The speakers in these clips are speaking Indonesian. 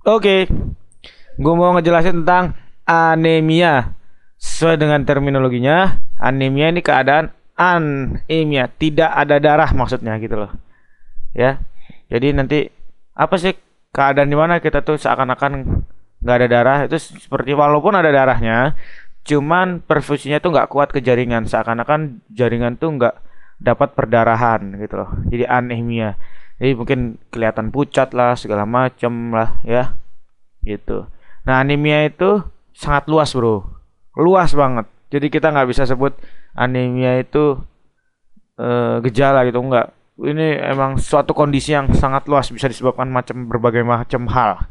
Oke, gue mau ngejelasin tentang anemia. Sesuai dengan terminologinya, anemia ini keadaan anemia, tidak ada darah maksudnya gitu loh. Ya, jadi nanti apa sih keadaan di mana kita tuh seakan-akan nggak ada darah itu seperti walaupun ada darahnya, cuman perfusinya tuh nggak kuat ke jaringan, seakan-akan jaringan tuh nggak dapat perdarahan gitu loh. Jadi anemia. Jadi mungkin kelihatan pucat lah segala macam lah ya gitu. Nah anemia itu sangat luas bro, luas banget. Jadi kita nggak bisa sebut anemia itu gejala gitu enggak. Ini emang suatu kondisi yang sangat luas bisa disebabkan berbagai macam hal.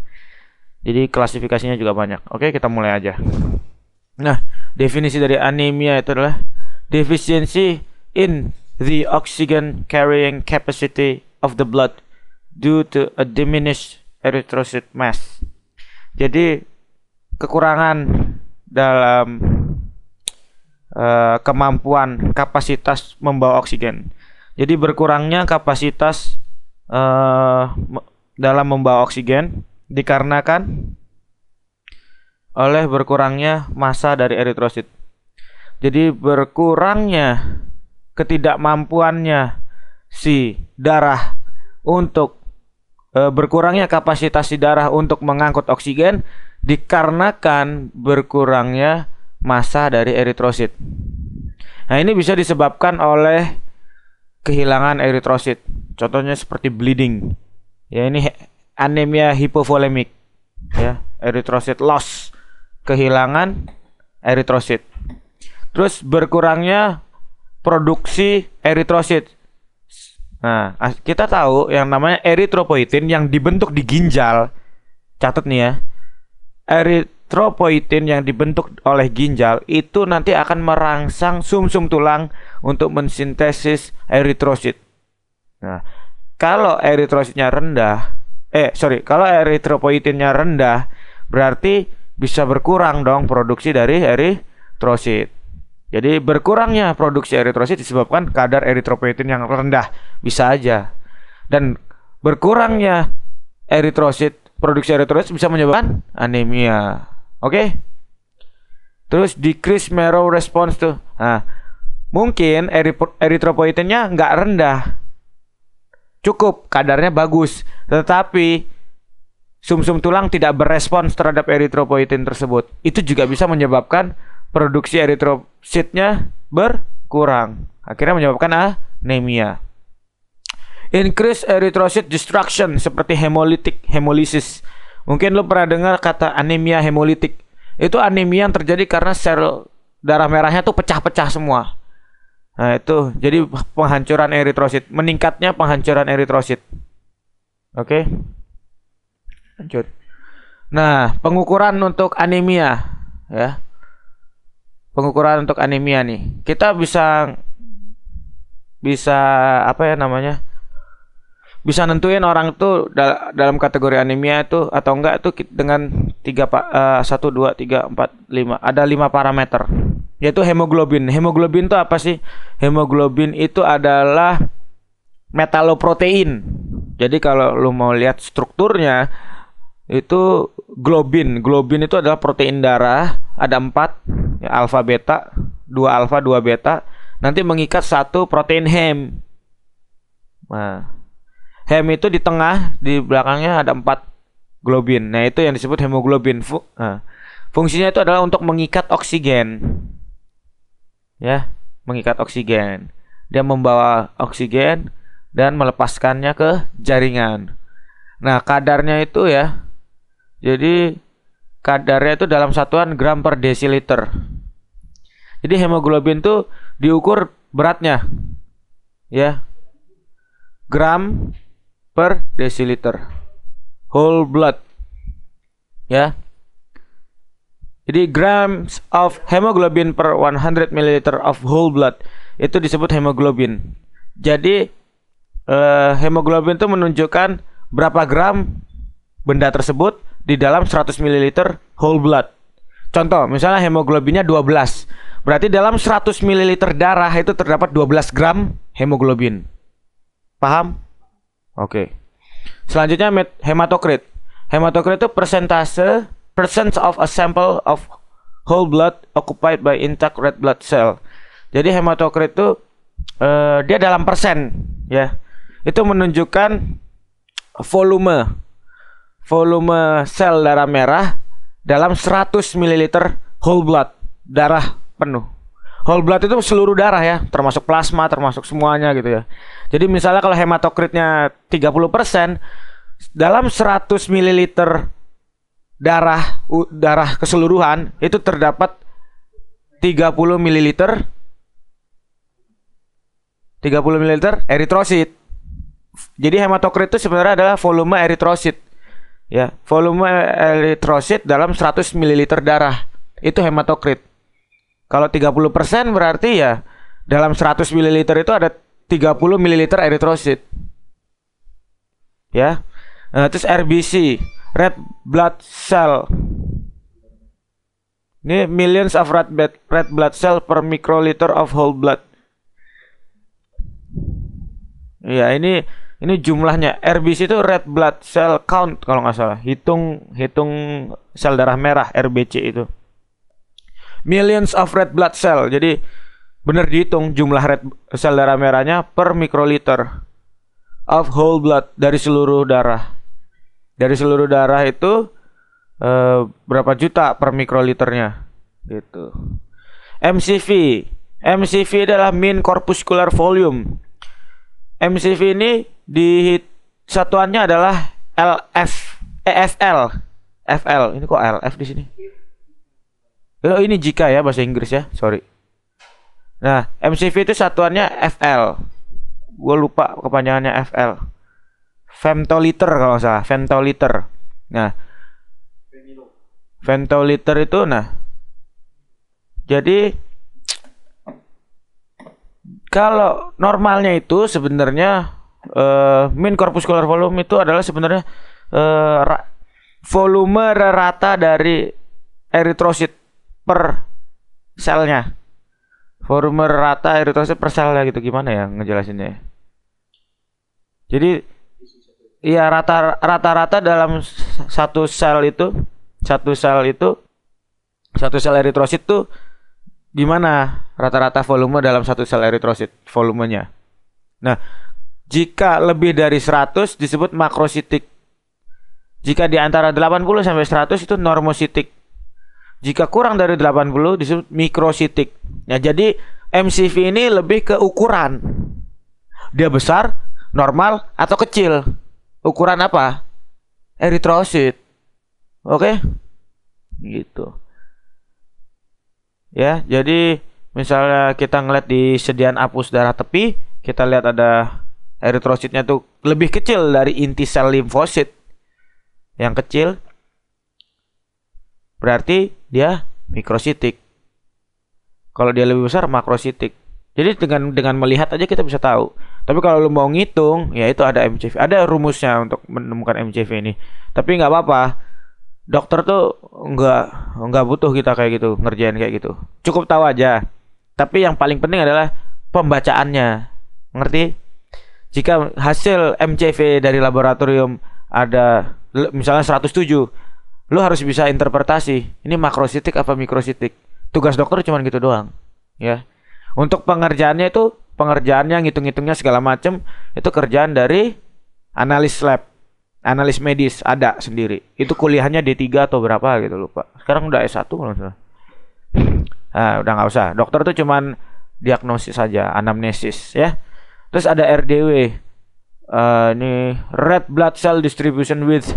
Jadi klasifikasinya juga banyak. Oke kita mulai aja. Nah definisi dari anemia itu adalah deficiency in the oxygen carrying capacity of the blood due to a diminished erythrocyte mass. Jadi kekurangan dalam kemampuan kapasitas membawa oksigen. Jadi berkurangnya kapasitas dalam membawa oksigen dikarenakan oleh berkurangnya massa dari eritrosit. Jadi berkurangnya ketidakmampuannya si darah untuk berkurangnya kapasitas si darah untuk mengangkut oksigen dikarenakan berkurangnya massa dari eritrosit. Nah, ini bisa disebabkan oleh kehilangan eritrosit. Contohnya seperti bleeding. Ya, ini anemia hipovolemik. Ya, eritrosit loss, kehilangan eritrosit. Terus berkurangnya produksi eritrosit. Nah, kita tahu yang namanya eritropoietin yang dibentuk di ginjal. Catat nih ya. Eritropoietin yang dibentuk oleh ginjal itu nanti akan merangsang sumsum tulang untuk mensintesis eritrosit. Nah, kalau eritrositnya rendah, kalau eritropoietinnya rendah, berarti bisa berkurang dong produksi dari eritrosit. Jadi berkurangnya produksi eritrosit disebabkan kadar eritropoietin yang rendah, bisa aja. Dan berkurangnya eritrosit, produksi eritrosit bisa menyebabkan anemia. Oke? Terus decrease marrow response tuh. Nah, mungkin eritropoietinnya nggak rendah, cukup kadarnya bagus, tetapi sumsum tulang tidak berespons terhadap eritropoietin tersebut. Itu juga bisa menyebabkan produksi eritrositnya berkurang, akhirnya menyebabkan anemia. Increase erythrocyte destruction seperti hemolisis. Mungkin lo pernah dengar kata anemia hemolitik. Itu anemia yang terjadi karena sel darah merahnya tuh pecah-pecah semua. Nah itu jadi penghancuran eritrosit, meningkatnya penghancuran eritrosit. Oke, lanjut. Nah pengukuran untuk anemia ya. Pengukuran untuk anemia nih, kita bisa apa ya namanya, bisa nentuin orang tuh dalam kategori anemia itu atau enggak tuh dengan 1, 2, 3, 4, 5. Ada 5 parameter, yaitu hemoglobin. Hemoglobin itu apa sih? Hemoglobin itu adalah metaloprotein. Jadi kalau lu mau lihat strukturnya itu globin itu adalah protein darah, ada 4 ya, alfa beta, 2 alfa 2 beta, nanti mengikat satu protein hem. Nah, hem itu di tengah, di belakangnya ada 4 globin. Nah itu yang disebut hemoglobin. Fungsinya itu adalah untuk mengikat oksigen ya, mengikat oksigen. Dia membawa oksigen dan melepaskannya ke jaringan. Nah kadarnya itu ya, jadi kadarnya itu dalam satuan gram per desiliter. Jadi hemoglobin itu diukur beratnya ya, gram per desiliter whole blood ya. Jadi grams of hemoglobin per 100 ml of whole blood itu disebut hemoglobin. Jadi hemoglobin itu menunjukkan berapa gram benda tersebut di dalam 100 ml whole blood. Contoh, misalnya hemoglobinnya 12. Berarti dalam 100 ml darah itu terdapat 12 gram hemoglobin. Paham? Oke. Selanjutnya hematokrit. Hematokrit itu persentase percent of a sample of whole blood occupied by intact red blood cell. Jadi hematokrit itu dia dalam persen ya. Itu menunjukkan volume sel darah merah dalam 100 ml whole blood, darah penuh. Whole blood itu seluruh darah ya, termasuk plasma, termasuk semuanya gitu ya. Jadi misalnya kalau hematokritnya 30%, dalam 100 ml darah keseluruhan itu terdapat 30 ml eritrosit. Jadi hematokrit itu sebenarnya adalah volume eritrosit. Ya, volume eritrosit dalam 100 ml darah. Itu hematokrit. Kalau 30% berarti ya dalam 100 ml itu ada 30 ml eritrosit. Ya. Nah, terus RBC, red blood cell. Ini millions of red blood cell per microliter of whole blood. Ya, ini jumlahnya. RBC itu red blood cell count kalau nggak salah. Hitung sel darah merah, RBC itu. Millions of red blood cell. Jadi benar dihitung jumlah red sel darah merahnya per microliter of whole blood dari seluruh darah. Dari seluruh darah itu berapa juta per mikroliternya gitu. MCV adalah mean corpuscular volume. MCV ini di satuannya adalah FL. Ini kok LF di sini? Oh, ini jika ya bahasa Inggris ya, sorry. Nah, MCV itu satuannya FL. Gue lupa kepanjangannya FL. Femtoliter kalau salah, femtoliter. Nah, femtoliter itu jadi kalau normalnya itu sebenarnya mean corpuscular volume itu adalah sebenarnya volume rata dari eritrosit per selnya. Volume rata eritrosit per selnya gitu, gimana ya ngejelasinnya? Jadi iya, rata-rata dalam satu sel eritrosit tuh gimana rata-rata volume dalam satu sel eritrosit volumenya. Nah, jika lebih dari 100 disebut makrositik. Jika di antara 80 sampai 100 itu normositik. Jika kurang dari 80 disebut mikrositik. Nah, jadi MCV ini lebih ke ukuran. Dia besar, normal atau kecil. Ukuran apa? Eritrosit. Oke? Gitu. Ya, jadi misalnya kita ngeliat di sediaan apus darah tepi, kita lihat ada eritrositnya tuh lebih kecil dari inti sel limfosit. Yang kecil berarti dia mikrositik. Kalau dia lebih besar makrositik. Jadi dengan melihat aja kita bisa tahu. Tapi kalau lu mau ngitung, ya itu ada MCV. Ada rumusnya untuk menemukan MCV ini. Tapi nggak apa-apa. Dokter tuh nggak butuh kita kayak gitu, ngerjain kayak gitu. Cukup tahu aja. Tapi yang paling penting adalah pembacaannya. Ngerti? Jika hasil MCV dari laboratorium ada misalnya 107, lu harus bisa interpretasi. Ini makrositik apa mikrositik. Tugas dokter cuma gitu doang, ya. Untuk pengerjaannya itu pengerjaannya ngitung-ngitungnya segala macam itu kerjaan dari analis lab, analis medis ada sendiri. Itu kuliahnya D3 atau berapa gitu lupa. Sekarang udah S1 kalau salah. Nah, udah nggak usah. Dokter tuh cuman diagnosis saja, anamnesis ya. Terus ada RDW. Ini red blood cell distribution width.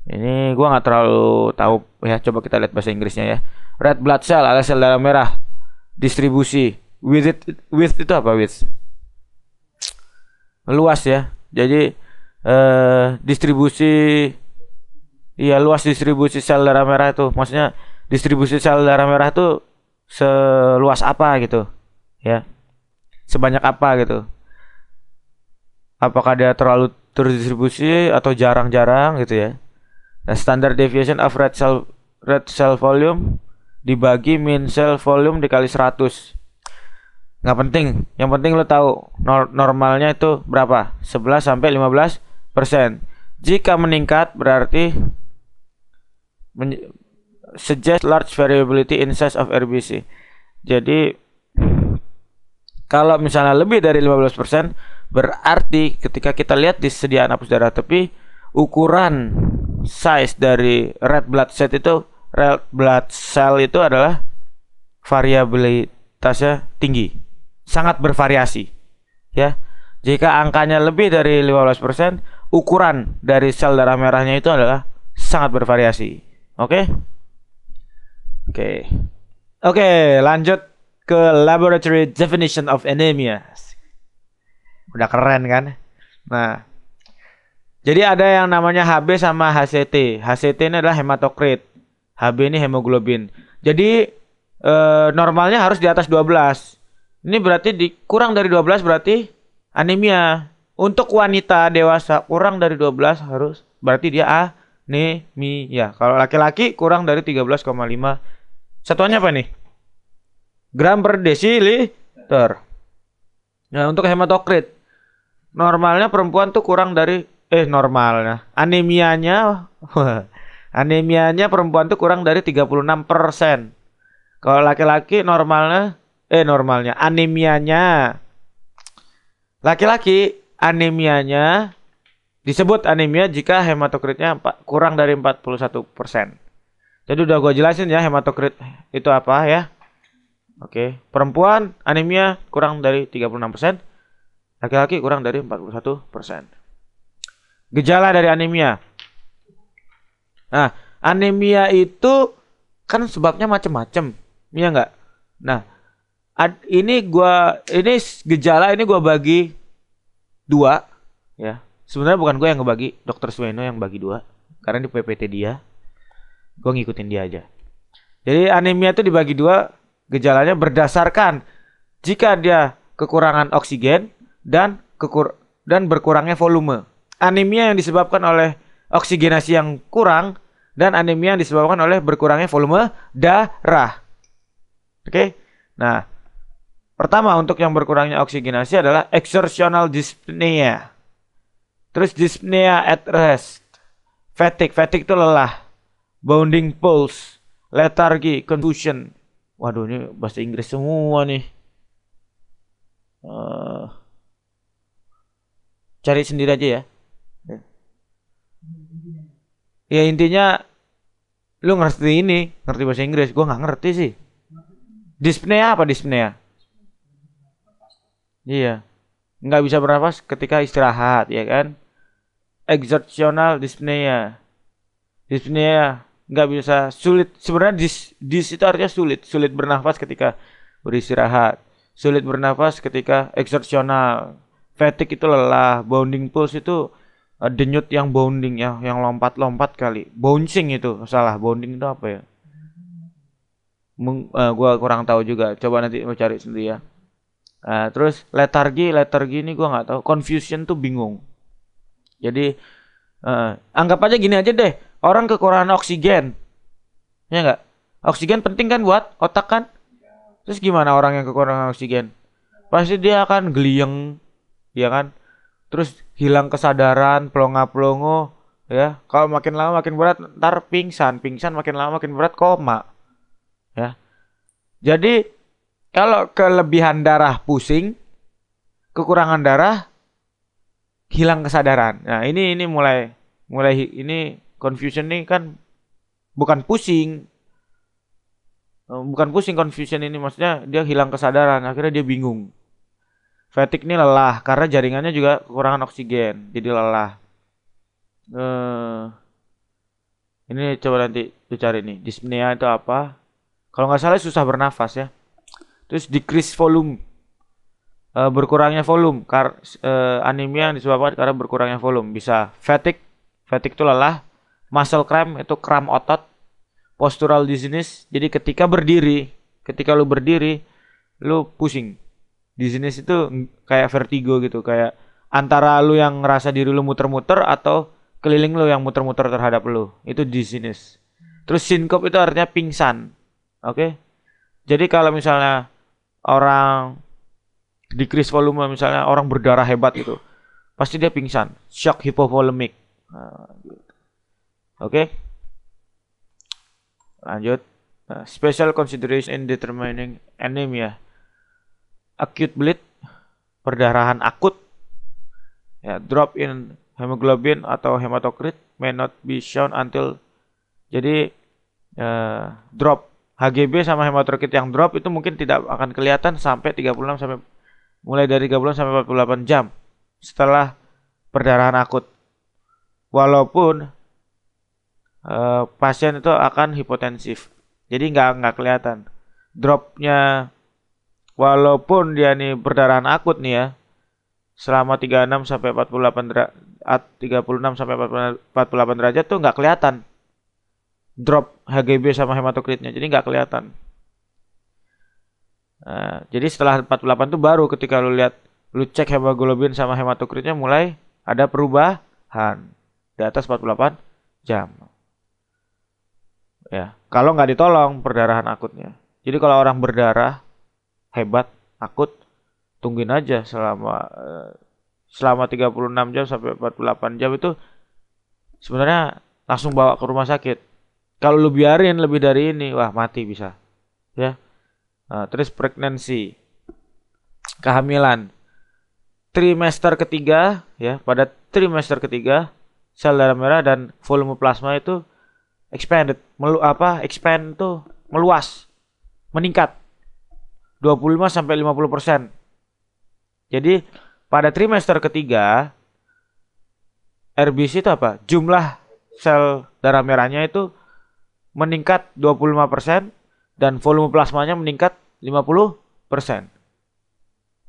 Ini gua nggak terlalu tahu ya. Coba kita lihat bahasa Inggrisnya ya. Red blood cell alias sel darah merah distribusi. Width itu apa width? Luas ya. Jadi distribusi, iya luas distribusi sel darah merah itu. Maksudnya distribusi sel darah merah itu seluas apa gitu ya, sebanyak apa gitu. Apakah dia terlalu terdistribusi atau jarang-jarang gitu ya. Nah, standard deviation of red cell volume dibagi mean cell volume dikali 100. Nggak penting, yang penting lo tahu normalnya itu berapa, 11 sampai 15%. Jika meningkat berarti suggest large variability in size of RBC. Jadi kalau misalnya lebih dari 15%, berarti ketika kita lihat di sediaan hapus darah tepi, ukuran size dari red blood cell itu adalah variabilitasnya tinggi, sangat bervariasi ya. Jika angkanya lebih dari 15%, ukuran dari sel darah merahnya itu adalah sangat bervariasi. Oke? Oke, lanjut ke laboratory definition of anemia. Udah keren kan? Nah, jadi ada yang namanya HB sama HCT. HCT ini adalah hematokrit. HB ini hemoglobin. Jadi normalnya harus di atas 12. Ini berarti kurang dari 12 berarti anemia. Untuk wanita dewasa kurang dari 12 harus berarti dia anemia. Kalau laki-laki kurang dari 13,5. Satuannya apa nih? Gram per desiliter. Nah, untuk hematokrit normalnya perempuan tuh kurang dari normalnya. Anemianya perempuan tuh kurang dari 36%. Kalau laki-laki normalnya anemianya laki-laki anemianya disebut anemia jika hematokritnya kurang dari 41%. Jadi udah gue jelasin ya hematokrit itu apa ya. Oke, perempuan anemia kurang dari 36%, laki-laki kurang dari 41%. Gejala dari anemia. Nah, anemia itu kan sebabnya macam-macam, iya nggak? Nah, ini gejala ini gua bagi dua, ya. Sebenarnya bukan gue yang ngebagi, Dokter Sueno yang bagi dua, karena di PPT dia, gue ngikutin dia aja. Jadi anemia itu dibagi dua, gejalanya berdasarkan jika dia kekurangan oksigen dan berkurangnya volume. Anemia yang disebabkan oleh oksigenasi yang kurang dan anemia yang disebabkan oleh berkurangnya volume darah. Oke. Nah, pertama untuk yang berkurangnya oksigenasi adalah exertional dyspnea. Terus dyspnea at rest. Fatigue itu lelah. Bounding pulse, lethargy, confusion. Waduh, ini bahasa Inggris semua nih. Cari sendiri aja ya. Ya intinya lu ngerti bahasa Inggris. Gue nggak ngerti sih. Dyspnea apa dyspnea? Iya, nggak bisa bernafas ketika istirahat, ya kan? Exertional dyspnea. Dyspnea nggak bisa, sulit. Sebenarnya dis itu artinya sulit bernafas ketika beristirahat, sulit bernafas ketika exertional. Fatigue itu lelah, bounding pulse itu denyut yang bounding ya, yang lompat-lompat kali. Bouncing itu salah, bounding itu apa ya? Gua kurang tahu juga. Coba nanti mau cari sendiri ya. Terus lethargy ini gua nggak tahu. Confusion tuh bingung. Jadi anggap aja gini aja deh. Orang kekurangan oksigen, ya nggak? Oksigen penting kan buat otak kan? Terus gimana orang yang kekurangan oksigen? Pasti dia akan gelieng, ya kan? Terus hilang kesadaran, pelongo-pelongo, ya. Kalau makin lama makin berat, ntar pingsan makin lama makin berat, koma, ya. Jadi kalau kelebihan darah pusing, kekurangan darah hilang kesadaran. Nah ini mulai ini confusion ini kan bukan pusing confusion ini, maksudnya dia hilang kesadaran, akhirnya dia bingung. Fatigue ini lelah karena jaringannya juga kekurangan oksigen, jadi lelah. Ini coba nanti dicari nih, dyspnea itu apa? Kalau nggak salah susah bernafas ya. Terus decrease volume, berkurangnya volume. Anemia yang disebabkan karena berkurangnya volume. Bisa fatigue itu lelah. Muscle cramp itu kram otot. Postural dizziness, jadi ketika lu berdiri lu pusing. Dizziness itu kayak vertigo gitu, kayak antara lu yang ngerasa diri lu muter-muter atau keliling lu yang muter-muter terhadap lu. Itu dizziness. Terus syncope itu artinya pingsan. Oke? Jadi kalau misalnya orang decrease volume, misalnya orang berdarah hebat gitu, pasti dia pingsan. Shock hypovolemic. Nah, gitu. Oke, lanjut. Nah, special consideration in determining anemia. Acute bleed, perdarahan akut. Ya, drop in hemoglobin atau hematokrit may not be shown until, jadi drop HGB sama hematokrit yang drop itu mungkin tidak akan kelihatan sampai 36 sampai mulai dari 30 sampai 48 jam setelah perdarahan akut. Walaupun pasien itu akan hipotensif. Jadi nggak kelihatan. Dropnya walaupun dia nih perdarahan akut nih ya, selama 36 sampai 48 derajat, 36 sampai 48 derajat tuh nggak kelihatan drop HGB sama hematokritnya, jadi nggak kelihatan. Nah, jadi setelah 48 tuh baru ketika lu cek hemoglobin sama hematokritnya mulai ada perubahan di atas 48 jam. Ya, kalau nggak ditolong perdarahan akutnya. Jadi kalau orang berdarah hebat akut, tungguin aja selama 36 jam sampai 48 jam itu sebenarnya langsung bawa ke rumah sakit. Kalau lu biarin lebih dari ini, wah mati bisa. Ya. Nah, terus pregnancy, kehamilan. Trimester ketiga ya, pada trimester ketiga sel darah merah dan volume plasma itu expand itu meluas, meningkat 25 sampai 50%. Jadi pada trimester ketiga RBC itu apa? Jumlah sel darah merahnya itu meningkat 25% dan volume plasmanya meningkat 50%.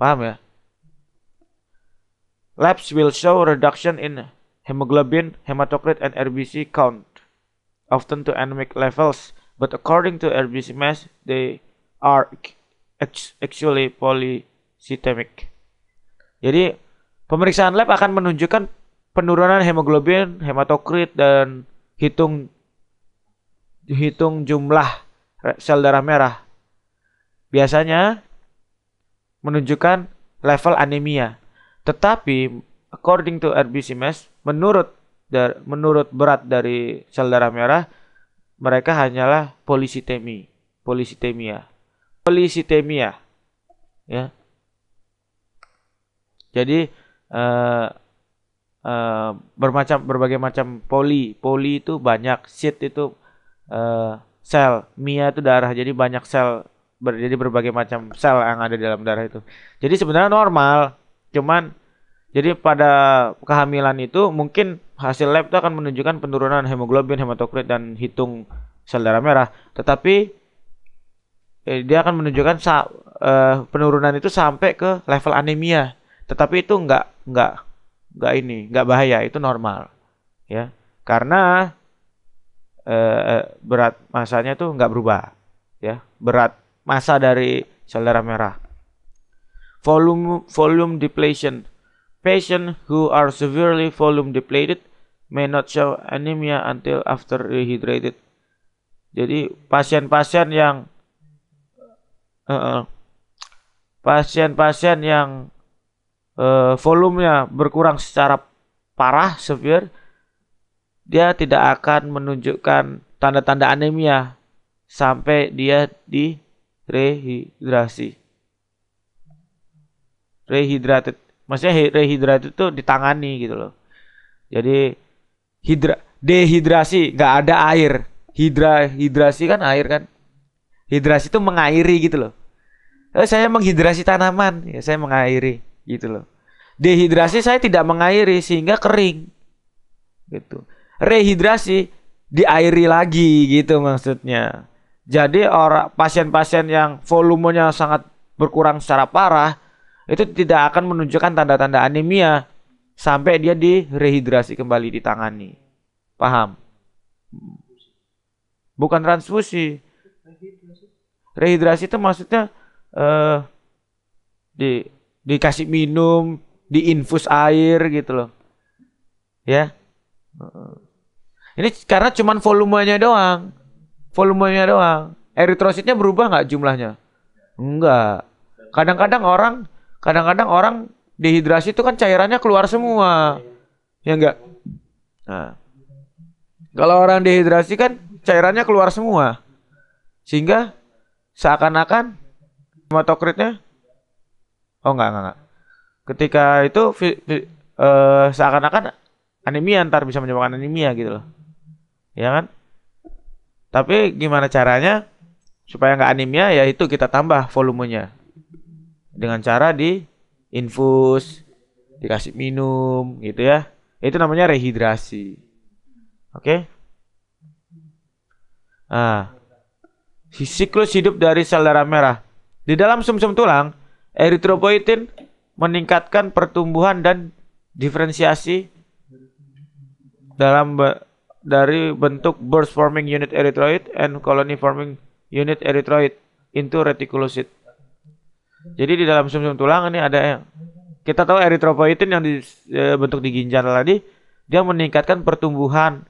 Paham ya? Labs will show reduction in hemoglobin, hematocrit, and RBC count, often to anemic levels, but according to RBC mass, they are actually polycythemic. Jadi, pemeriksaan lab akan menunjukkan penurunan hemoglobin, hematokrit, dan hitung jumlah sel darah merah. Biasanya menunjukkan level anemia. Tetapi according to RBC mass, menurut berat dari sel darah merah, mereka hanyalah polycythemia. Ya. Jadi berbagai macam poli itu banyak, cyst itu sel, mia itu darah, jadi banyak sel, jadi berbagai macam sel yang ada di dalam darah itu. Jadi sebenarnya normal, cuman jadi pada kehamilan itu mungkin hasil lab itu akan menunjukkan penurunan hemoglobin, hematokrit, dan hitung sel darah merah, tetapi dia akan menunjukkan penurunan itu sampai ke level anemia, tetapi itu nggak bahaya, itu normal ya, karena berat masanya tuh nggak berubah ya, berat massa dari sel darah merah. Volume depletion. Patients who are severely volume depleted may not show anemia until after rehydrated. Jadi pasien-pasien yang volumenya berkurang secara parah, severe, dia tidak akan menunjukkan tanda-tanda anemia sampai dia di rehidrasi. Rehydrated. Maksudnya rehydrated itu ditangani gitu loh. Jadi dehidrasi, nggak ada air. Hidrasi kan air kan. Hidrasi itu mengairi gitu loh. Saya menghidrasi tanaman, ya saya mengairi gitu loh. Dehidrasi saya tidak mengairi sehingga kering. Gitu. Rehidrasi diairi lagi gitu maksudnya. Jadi pasien-pasien yang volumenya sangat berkurang secara parah itu tidak akan menunjukkan tanda-tanda anemia sampai dia direhidrasi kembali, ditangani. Paham? Bukan transfusi. Rehidrasi itu maksudnya dikasih minum, diinfus air gitu loh. Ya. Ini karena cuman volumenya doang. Eritrositnya berubah nggak jumlahnya? Enggak. Kadang-kadang orang dehidrasi itu kan cairannya keluar semua. Ya enggak? Nah, kalau orang dehidrasi kan cairannya keluar semua, sehingga seakan-akan hematokritnya, oh enggak. Ketika itu seakan-akan anemia, ntar bisa menyebabkan anemia gitu loh, ya kan? Tapi gimana caranya supaya nggak anemia? Ya itu kita tambah volumenya dengan cara di infus, dikasih minum gitu ya. Itu namanya rehidrasi. Oke? Nah, siklus hidup dari sel darah merah. Di dalam sumsum tulang, eritropoietin meningkatkan pertumbuhan dan diferensiasi dari bentuk burst forming unit erythroid and colony forming unit erythroid into reticulocyte. Jadi di dalam sumsum tulang ini ada yang kita tahu eritropoietin yang dibentuk di ginjal tadi, dia meningkatkan pertumbuhan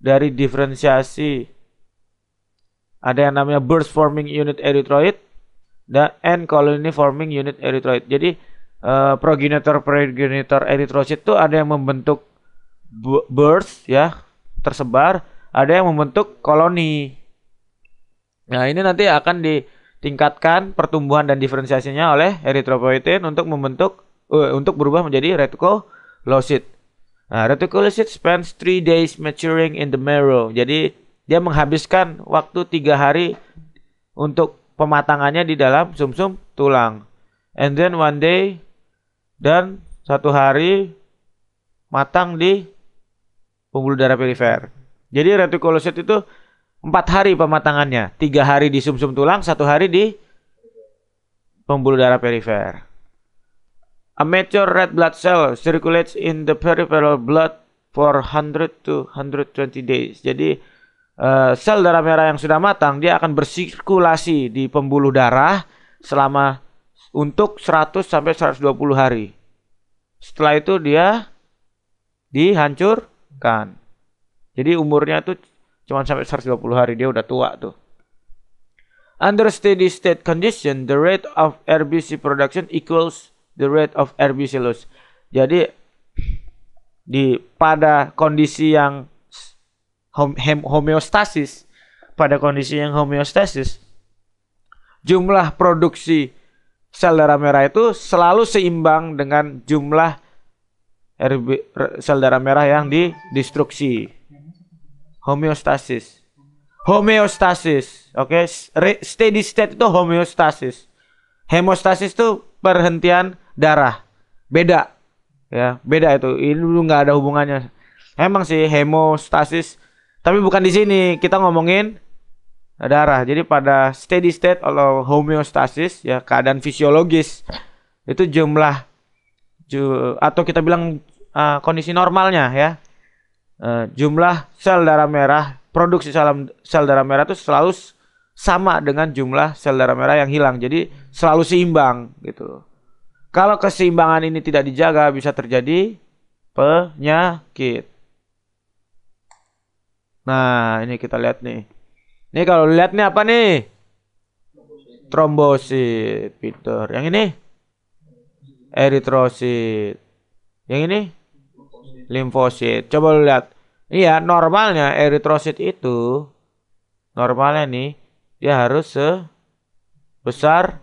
dari diferensiasi. Ada yang namanya burst forming unit erythroid and colony forming unit erythroid. Jadi progenitor erythrocyte itu ada yang membentuk burst ya, tersebar, ada yang membentuk koloni. Nah, ini nanti akan ditingkatkan pertumbuhan dan diferensiasinya oleh eritropoietin untuk berubah menjadi reticulocyte. Nah, reticulocyte spends 3 days maturing in the marrow. Jadi dia menghabiskan waktu 3 hari untuk pematangannya di dalam sumsum tulang. And then one day, dan 1 hari matang di pembuluh darah perifer. Jadi reticulocyte itu 4 hari pematangannya, 3 hari di sumsum tulang, 1 hari di pembuluh darah perifer. A mature red blood cell circulates in the peripheral blood for 100 to 120 days. Jadi sel darah merah yang sudah matang dia akan bersirkulasi di pembuluh darah selama untuk 100 sampai 120 hari. Setelah itu dia dihancurkan. Jadi umurnya tuh cuma sampai 120 hari, dia udah tua tuh. Under steady state condition, the rate of RBC production equals the rate of RBC loss. Jadi pada kondisi yang homeostasis, jumlah produksi sel darah merah itu selalu seimbang dengan jumlah sel darah merah yang didestruksi. Homeostasis. Oke. Steady state itu homeostasis. Hemostasis itu perhentian darah. Beda. Ya, beda itu. Ini dulu nggak ada hubungannya. Emang sih hemostasis, tapi bukan di sini. Kita ngomongin darah. Jadi pada steady state atau homeostasis, ya keadaan fisiologis, itu jumlah atau kita bilang kondisi normalnya ya. Jumlah sel darah merah, produksi sel darah merah itu selalu sama dengan jumlah sel darah merah yang hilang. Jadi selalu seimbang gitu. Kalau keseimbangan ini tidak dijaga bisa terjadi penyakit. Nah, ini kita lihat nih. Ini kalau lihat nih apa nih? Trombosit, Peter. Yang ini? Eritrosit. Yang ini? Limfosit. Coba lu lihat. Iya, normalnya eritrosit itu normalnya nih dia harus sebesar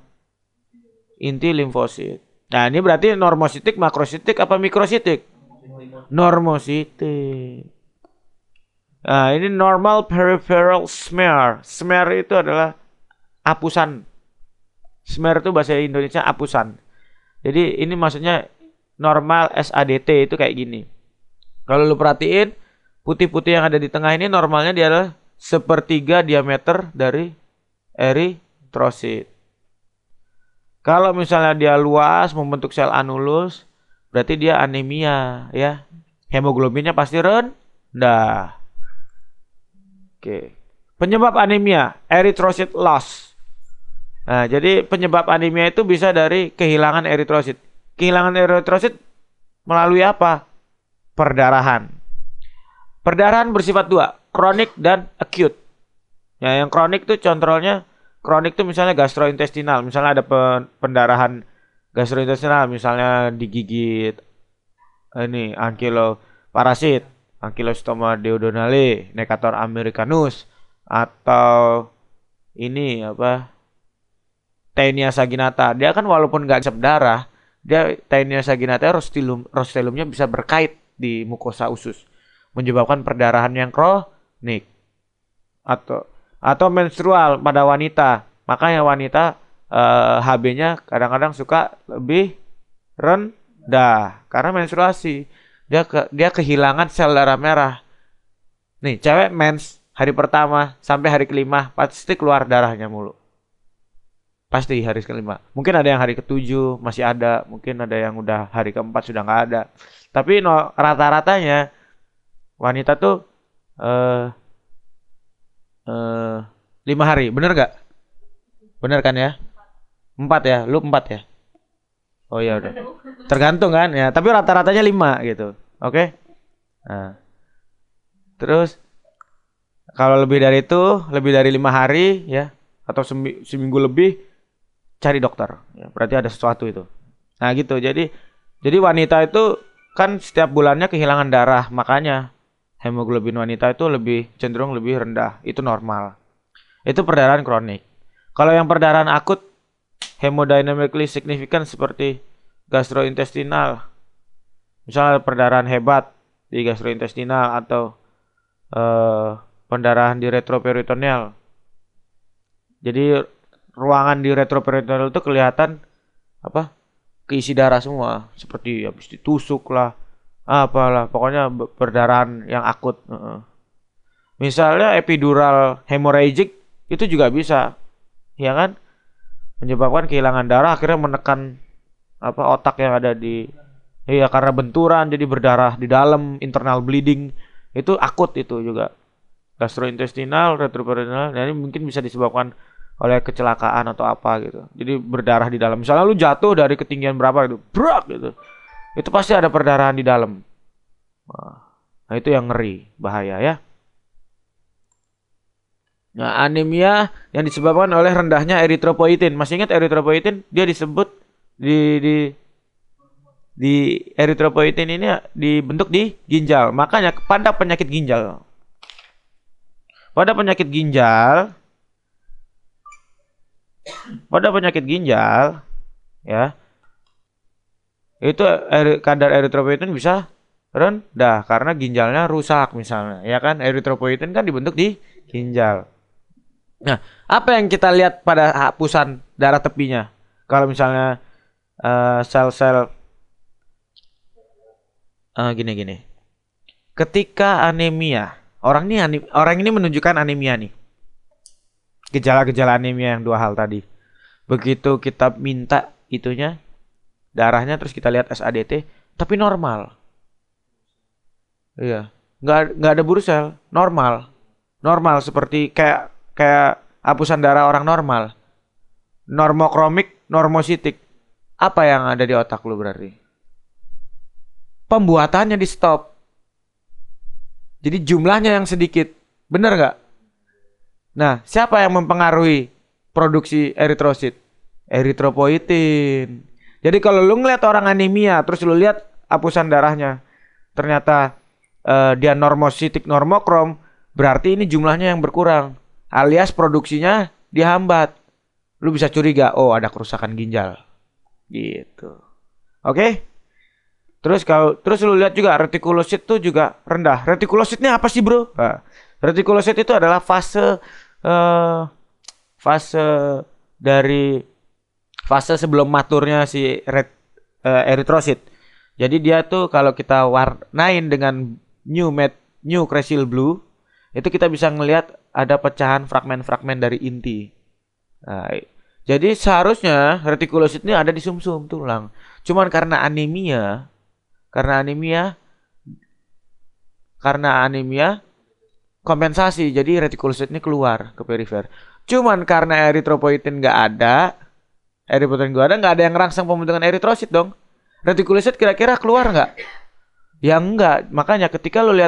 inti limfosit. Nah, ini berarti normositik, makrositik apa mikrositik? Normositik. Nah, ini normal peripheral smear. Smear itu adalah apusan. Smear itu bahasa Indonesia apusan. Jadi ini maksudnya normal SADT itu kayak gini. Kalau lu perhatiin, putih-putih yang ada di tengah ini normalnya dia adalah 1/3 diameter dari eritrosit. Kalau misalnya dia luas membentuk sel anulus, berarti dia anemia ya. Hemoglobinnya pasti rendah. Oke. Penyebab anemia, erythrocyte loss. Nah, jadi penyebab anemia itu bisa dari kehilangan eritrosit. Kehilangan eritrosit melalui apa? Perdarahan. Perdarahan bersifat 2, kronik dan acute. Ya, yang kronik itu controlnya, kronik itu misalnya gastrointestinal, misalnya ada pendarahan gastrointestinal, misalnya digigit ini ankyloparasit Ankylostoma duodenale, Necator americanus, atau ini apa? Taenia saginata. Dia kan walaupun nggak ngisep darah, dia Taenia saginata rostellumnya bisa berkait di mukosa usus, menyebabkan perdarahan yang kronik atau menstrual pada wanita. Makanya wanita HB-nya kadang-kadang suka lebih rendah karena menstruasi. Dia kehilangan sel darah merah. Nih, cewek mens hari pertama sampai hari kelima pasti keluar darahnya mulu. Pasti hari kelima. Mungkin ada yang hari ketujuh masih ada, mungkin ada yang udah hari keempat sudah nggak ada. Tapi no, rata-ratanya wanita tuh eh 5 hari, bener gak? Bener kan ya? 4 ya, lu 4 ya? Oh ya udah. Tergantung kan ya, tapi rata-ratanya 5 gitu. Oke? Nah, terus kalau lebih dari itu, lebih dari 5 hari ya, atau seminggu lebih, cari dokter. Ya, berarti ada sesuatu itu. Nah gitu. Jadi wanita itu kan setiap bulannya kehilangan darah, makanya hemoglobin wanita itu cenderung lebih rendah. Itu normal. Itu perdarahan kronik. Kalau yang perdarahan akut, hemodynamically significant seperti gastrointestinal, misalnya perdarahan hebat di gastrointestinal atau pendarahan di retroperitoneal. Jadi ruangan di retroperitoneal itu kelihatan apa? Keisi darah semua, seperti habis ditusuk lah, apalah, pokoknya perdarahan yang akut. Misalnya epidural hemorrhagic itu juga bisa, ya kan? Menyebabkan kehilangan darah, akhirnya menekan otak yang ada di, iya, karena benturan jadi berdarah di dalam, internal bleeding, itu akut. Itu juga gastrointestinal, retroperitoneal. Nah, ini mungkin bisa disebabkan oleh kecelakaan atau apa gitu. Jadi berdarah di dalam. Misalnya lu jatuh dari ketinggian berapa gitu, brak gitu. Itu pasti ada perdarahan di dalam. Nah, itu yang ngeri, bahaya ya. Nah, anemia yang disebabkan oleh rendahnya eritropoietin. Masih ingat eritropoietin? Dia disebut di eritropoietin ini dibentuk di ginjal. Makanya pada penyakit ginjal ya, itu kadar eritropoietin bisa rendah karena ginjalnya rusak misalnya, ya kan? Eritropoietin kan dibentuk di ginjal. Nah, apa yang kita lihat pada hapusan darah tepinya? Kalau misalnya sel-sel gini. Ketika anemia, orang ini menunjukkan anemia nih. Gejala-gejala anemia yang 2 hal tadi. Begitu kita minta itunya, darahnya, terus kita lihat SADT, tapi normal. Iya, nggak ada burusel, normal seperti kayak hapusan darah orang normal. Normokromik, normositik. Apa yang ada di otak lu berarti? Pembuatannya di stop. Jadi jumlahnya yang sedikit. Bener nggak? Nah, siapa yang mempengaruhi produksi eritrosit? Eritropoietin. Jadi kalau lu ngeliat orang anemia, terus lu lihat hapusan darahnya, ternyata dia normositik, normokrom, berarti ini jumlahnya yang berkurang, alias produksinya dihambat. Lu bisa curiga, oh ada kerusakan ginjal. Gitu. Oke? Terus lu lihat juga retikulosit tuh juga rendah. Retikulositnya apa sih, Bro? Nah, retikulosit itu adalah fase sebelum maturnya si eritrosit. Jadi dia tuh kalau kita warnain dengan new crescil blue, itu kita bisa ngelihat ada pecahan fragmen-fragmen dari inti. Nah, jadi seharusnya retikulosit ini ada di sumsum tulang. Cuman karena anemia kompensasi, jadi retikulosit ini keluar ke perifer. Cuman karena eritropoietin nggak ada yang merangsang pembentukan eritrosit dong. Retikulosit kira-kira keluar nggak? Ya enggak. Makanya ketika lu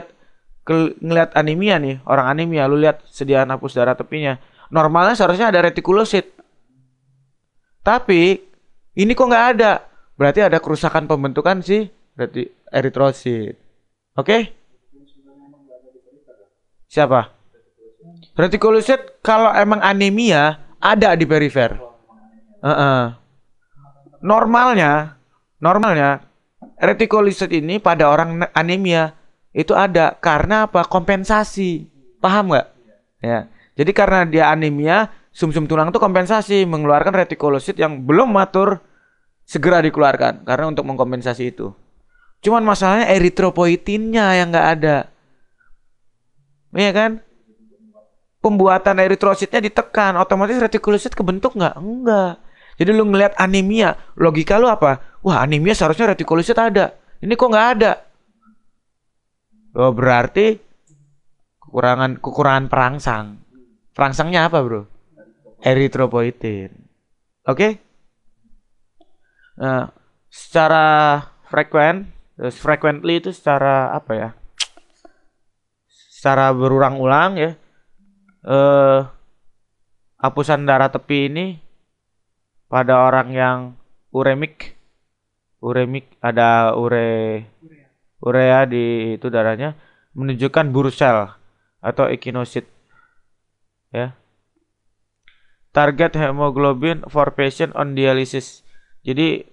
ngelihat anemia nih, orang anemia, lu lihat sediaan hapus darah tepinya, normalnya seharusnya ada retikulosit. Tapi ini kok nggak ada. Berarti ada kerusakan pembentukan si eritrosit. Oke? Siapa? Retikulosit kalau emang anemia ada di perifer. Heeh. Normalnya, normalnya retikulosit ini pada orang anemia itu ada karena apa? Kompensasi. Paham nggak? Ya. Jadi karena dia anemia, sumsum tulang itu kompensasi mengeluarkan retikulosit yang belum matur segera dikeluarkan karena untuk mengkompensasi itu. Cuman masalahnya eritropoietinnya yang nggak ada. Iya kan? Pembuatan eritrositnya ditekan, otomatis retikulosit kebentuk nggak? Enggak. Jadi lu ngelihat anemia, logika lu apa? Wah, anemia seharusnya retikulosit ada. Ini kok nggak ada? Oh, berarti kekurangan perangsang. Perangsangnya apa, bro? Eritropoietin. Oke? Nah, secara frequently itu secara apa ya? Secara berulang-ulang ya. Hapusan darah tepi ini pada orang yang uremik ada urea di itu darahnya menunjukkan Bursell atau echinosit ya. Target hemoglobin for patient on dialysis. Jadi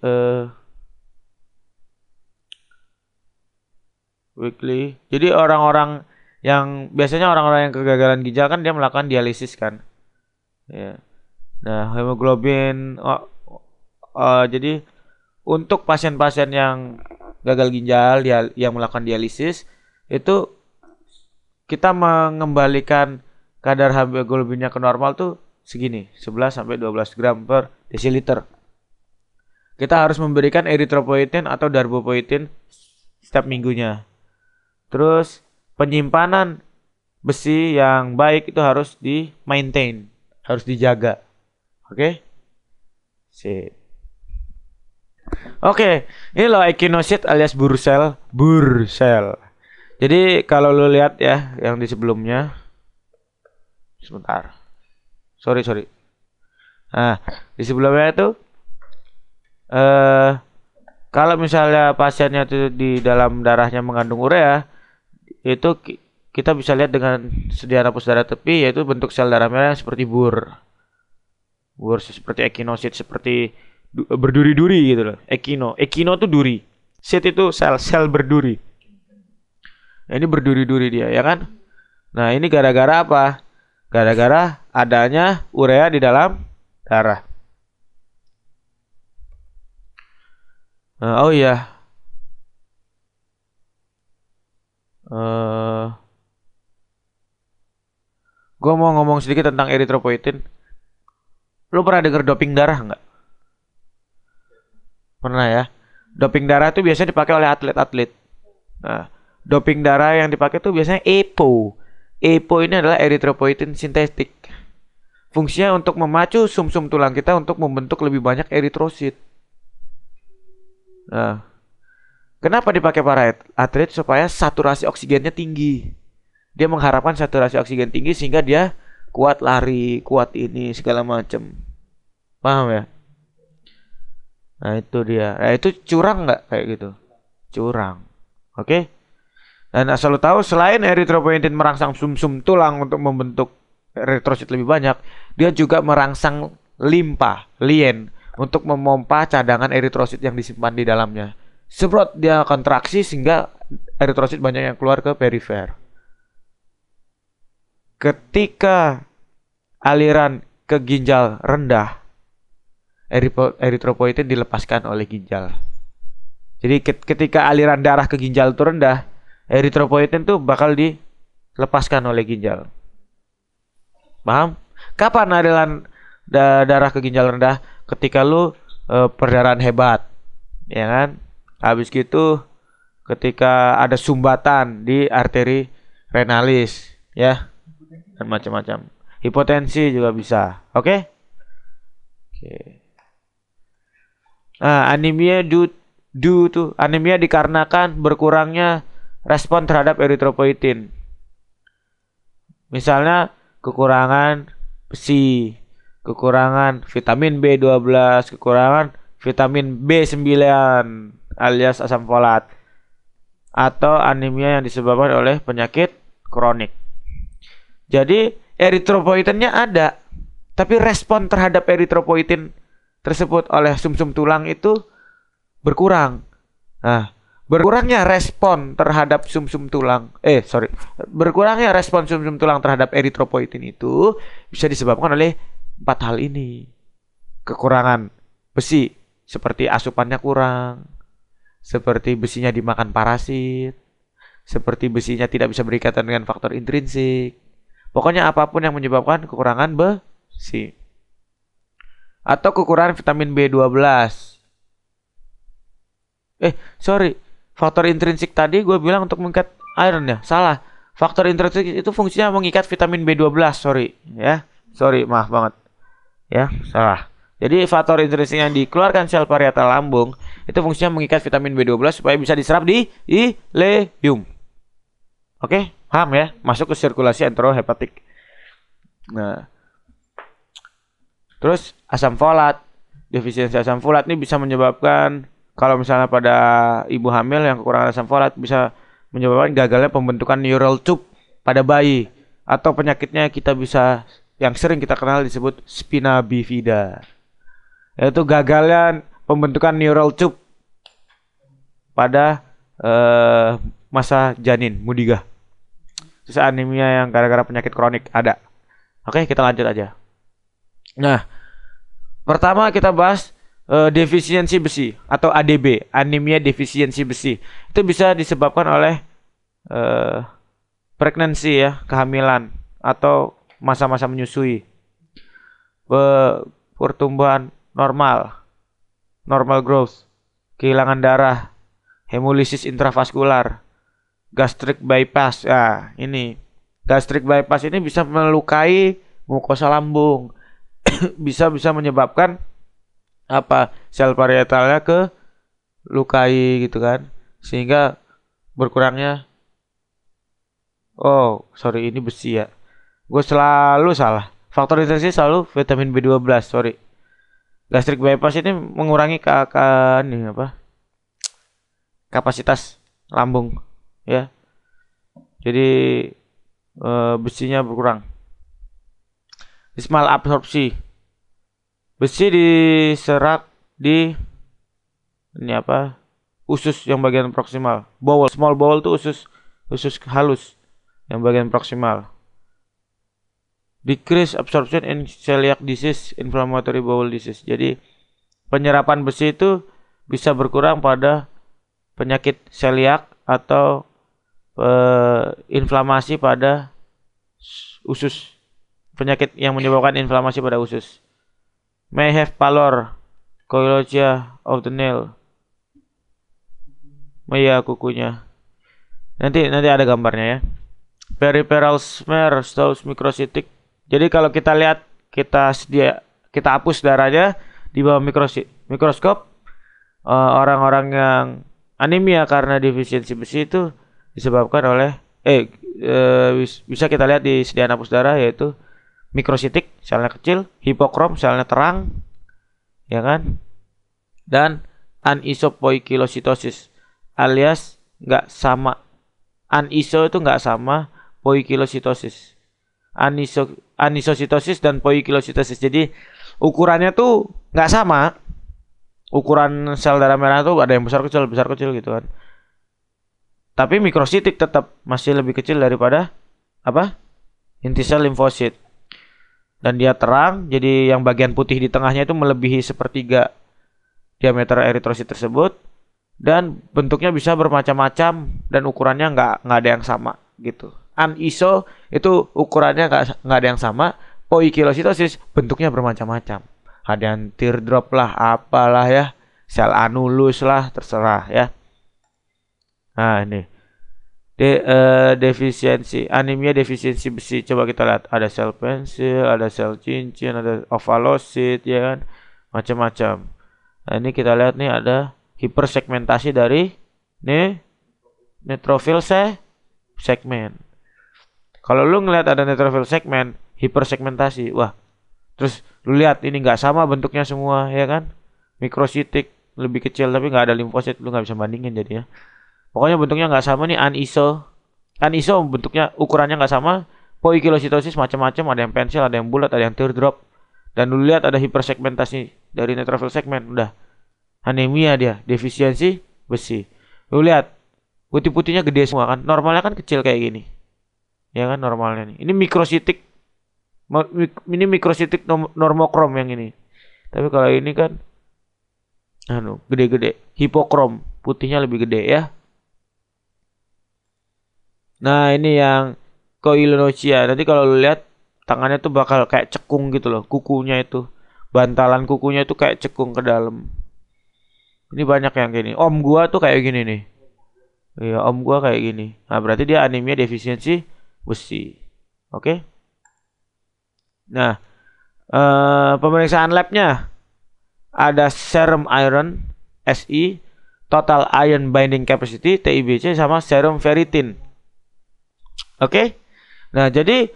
weekly. Jadi orang-orang yang biasanya orang-orang yang kegagalan ginjal kan dia melakukan dialisis kan. Ya. Nah, hemoglobin jadi untuk pasien-pasien yang gagal ginjal yang melakukan dialisis itu kita mengembalikan kadar hemoglobinnya ke normal tuh segini, 11 sampai 12 gram per desiliter. Kita harus memberikan eritropoietin atau darbepoietin setiap minggunya. Terus penyimpanan besi yang baik itu harus di-maintain, harus dijaga. Oke? Sip. Oke, ini loh echinosit alias Bursell. Jadi kalau lu lihat ya yang di sebelumnya. Sebentar. Sorry. Nah, di sebelumnya itu kalau misalnya pasiennya itu di dalam darahnya mengandung urea, itu kita bisa lihat dengan sediaan hapus darah tepi yaitu bentuk sel darah merah yang seperti bur seperti echinosit, seperti berduri-duri gitu loh. Echino tuh duri, sit itu sel berduri. Nah, ini berduri-duri dia ya kan. Nah, ini gara-gara apa? Gara-gara adanya urea di dalam darah. Oh iya. Gue mau ngomong sedikit tentang eritropoietin. Lu pernah denger doping darah nggak? Pernah ya. Doping darah itu biasanya dipakai oleh atlet-atlet. Nah, doping darah yang dipakai itu biasanya EPO. EPO ini adalah eritropoietin sintetik. Fungsinya untuk memacu sumsum tulang kita untuk membentuk lebih banyak eritrosit. Nah, kenapa dipakai para atlet? Supaya saturasi oksigennya tinggi. Dia mengharapkan saturasi oksigen tinggi sehingga dia kuat lari, kuat ini segala macam. Paham ya? Nah itu dia. Nah itu curang nggak kayak gitu? Curang. Oke? Dan asal lo tahu selain eritropoietin merangsang sumsum tulang untuk membentuk eritrosit lebih banyak, dia juga merangsang limpa, lien, untuk memompa cadangan eritrosit yang disimpan di dalamnya. Sebrot dia kontraksi sehingga eritrosit banyak yang keluar ke perifer. Ketika aliran ke ginjal rendah, eritropoietin dilepaskan oleh ginjal. Jadi ketika aliran darah ke ginjal itu rendah, eritropoietin tuh bakal dilepaskan oleh ginjal. Paham? Kapan aliran darah ke ginjal rendah? Ketika lu perdarahan hebat, ya kan? Habis gitu ketika ada sumbatan di arteri renalis, ya, dan macam-macam. Hipotensi juga bisa, oke? Oke. Nah, anemia anemia dikarenakan berkurangnya respon terhadap eritropoietin. Misalnya kekurangan besi, kekurangan vitamin B12, kekurangan vitamin B9 alias asam folat, atau anemia yang disebabkan oleh penyakit kronik. Jadi eritropoietinnya ada, tapi respon terhadap eritropoietin tersebut oleh sumsum tulang itu berkurang. Nah, berkurangnya respon terhadap sumsum tulang, berkurangnya respon sumsum tulang terhadap eritropoietin itu bisa disebabkan oleh 4 hal ini. Kekurangan besi, seperti asupannya kurang, seperti besinya dimakan parasit, seperti besinya tidak bisa berikatan dengan faktor intrinsik. Pokoknya apapun yang menyebabkan kekurangan besi. Atau kekurangan vitamin B12. Faktor intrinsik tadi gue bilang untuk mengikat iron ya. Salah. Faktor intrinsik itu fungsinya mengikat vitamin B12, maaf banget. Ya, salah. Jadi faktor intrinsik yang dikeluarkan sel parietal lambung itu fungsinya mengikat vitamin B12 supaya bisa diserap di ileum. Oke, paham ya? Masuk ke sirkulasi enterohepatik. Nah, terus asam folat. Defisiensi asam folat ini bisa menyebabkan, kalau misalnya pada ibu hamil yang kekurangan asam folat, bisa menyebabkan gagalnya pembentukan neural tube pada bayi. Atau penyakitnya yang sering kita kenal disebut spina bifida. Yaitu gagalnya pembentukan neural tube pada masa janin, mudigah. Terus anemia yang gara-gara penyakit kronik ada. Oke, kita lanjut aja. Nah, pertama kita bahas defisiensi besi atau ADB, anemia defisiensi besi. Itu bisa disebabkan oleh pregnancy ya, kehamilan atau masa-masa menyusui. Pertumbuhan normal growth, kehilangan darah, hemolisis intravaskular, gastric bypass. Ini gastric bypass ini bisa melukai mukosa lambung. bisa menyebabkan sel parietalnya ke lukai gitu kan, sehingga berkurangnya ini besi ya. Gue selalu salah. Faktor intrinsik selalu vitamin B12, sorry. Gastric bypass ini mengurangi kapasitas lambung ya. Jadi besinya berkurang. Malabsorpsi. Besi diserap di usus yang bagian proksimal. Bowel, small bowel itu usus halus yang bagian proksimal. Decrease absorption in celiac disease, inflammatory bowel disease. Jadi penyerapan besi itu bisa berkurang pada penyakit celiac atau inflamasi pada usus. Penyakit yang menyebabkan inflamasi pada usus. May have pallor, coalogia of the nail. Kukunya. Nanti ada gambarnya ya. Peripheral smear, stultus microcytic. Jadi kalau kita lihat, kita hapus darahnya di bawah mikroskop, orang-orang yang anemia karena defisiensi besi itu disebabkan oleh bisa kita lihat di sediaan hapus darah, yaitu mikrositik, selnya kecil, hipokrom, selnya terang, ya kan? Dan anisopoikilositosis alias nggak sama. Aniso itu nggak sama poikilositosis. Anisositosis dan poikilositosis. Jadi ukurannya tuh nggak sama. Ukuran sel darah merah tuh ada yang besar kecil gitu kan. Tapi mikrositik tetap masih lebih kecil daripada inti sel limfosit. Dan dia terang, jadi yang bagian putih di tengahnya itu melebihi 1/3 diameter eritrosit tersebut, dan bentuknya bisa bermacam-macam dan ukurannya nggak ada yang sama gitu. Aniso itu ukurannya nggak ada yang sama. Poikilositosis bentuknya bermacam-macam. Ada yang teardrop lah, apalah ya, sel anulus lah, terserah ya. Nah ini defisiensi, anemia defisiensi besi. Coba kita lihat, ada sel pensil, ada sel cincin, ada ovalosit ya kan, macam-macam. Nah ini kita lihat nih, ada hipersegmentasi dari neutrophil segmen. Kalau lu ngelihat ada neutrophil segmen, hipersegmentasi, wah. Terus lu lihat ini nggak sama bentuknya semua ya kan, mikrositik lebih kecil tapi nggak ada limfosit, lu nggak bisa bandingin jadi ya. Pokoknya bentuknya nggak sama nih. Aniso bentuknya, ukurannya nggak sama. Poikilositosis macam-macam, ada yang pensil, ada yang bulat, ada yang teardrop. Dan lu lihat ada hipersegmentasi dari neutrophil segment, udah. Anemia dia, defisiensi besi. Lu lihat, putih-putihnya gede semua kan. Normalnya kan kecil kayak gini. Ya kan normalnya nih. Ini mikrositik normokrom yang ini. Tapi kalau ini kan gede-gede. Hipokrom, putihnya lebih gede ya. Nah, ini yang Koilonocea. Nanti kalau lu lihat tangannya tuh bakal kayak cekung gitu loh, kukunya itu. Bantalan kukunya itu kayak cekung ke dalam. Ini banyak yang gini. Om gua tuh kayak gini nih. Iya, om gua kayak gini. Nah, berarti dia anemia defisiensi besi. Oke? Nah, pemeriksaan labnya ada serum iron SI, total iron binding capacity TIBC, sama serum ferritin. Oke? Nah, jadi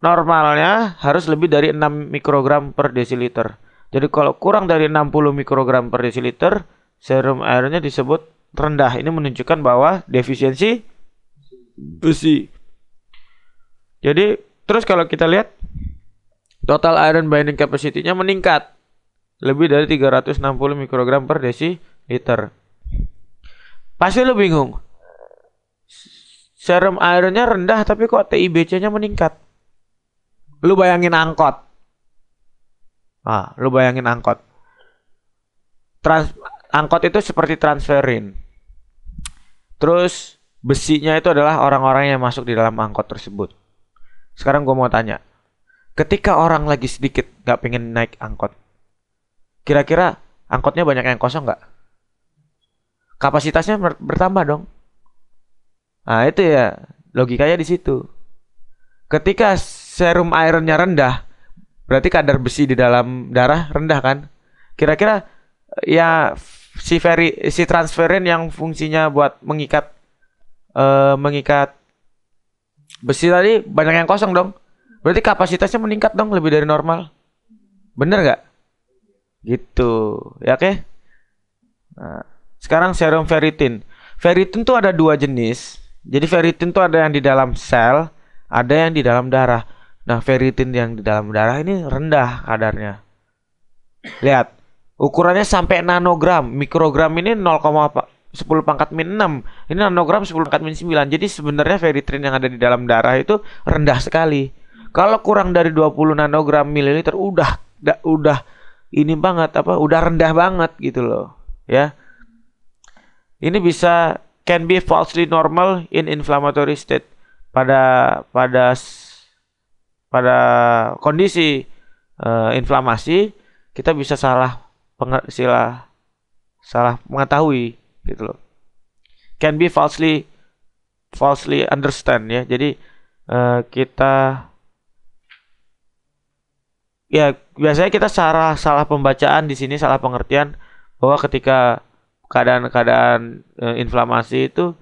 normalnya harus lebih dari 6 mikrogram per desiliter. Jadi kalau kurang dari 60 mikrogram per desiliter, serum ironnya disebut rendah. Ini menunjukkan bahwa defisiensi besi. Jadi terus kalau kita lihat total iron binding capacity-nya meningkat lebih dari 360 mikrogram per desiliter. Pasti lo bingung. Serum ironnya rendah tapi kok TIBC-nya meningkat. Lu bayangin angkot. Lu bayangin angkot. Angkot itu seperti transferin. Terus besinya itu adalah orang-orang yang masuk di dalam angkot tersebut. Sekarang gue mau tanya. Ketika orang lagi sedikit gak pengen naik angkot, kira-kira angkotnya banyak yang kosong gak? Kapasitasnya bertambah dong. Nah itu ya logikanya di situ. Ketika serum ironnya rendah, berarti kadar besi di dalam darah rendah kan? Kira-kira ya si transferin yang fungsinya buat mengikat besi tadi banyak yang kosong dong. Berarti kapasitasnya meningkat dong lebih dari normal. Bener nggak? Gitu, ya oke? Nah, sekarang serum ferritin. Ferritin tuh ada dua jenis. Jadi ferritin tuh ada yang di dalam sel, ada yang di dalam darah. Nah, ferritin yang di dalam darah ini rendah kadarnya. Lihat, ukurannya sampai nanogram. Mikrogram ini 10 pangkat min 6. Ini nanogram 10 pangkat min 9. Jadi sebenarnya ferritin yang ada di dalam darah itu rendah sekali. Kalau kurang dari 20 nanogram mililiter udah ini banget udah rendah banget gitu loh, ya. Ini can be falsely normal in inflammatory state. Pada kondisi inflamasi kita bisa salah mengetahui gitu loh. Can be falsely understand ya. Jadi kita ya biasanya kita salah pembacaan di sini, salah pengertian bahwa ketika keadaan inflamasi itu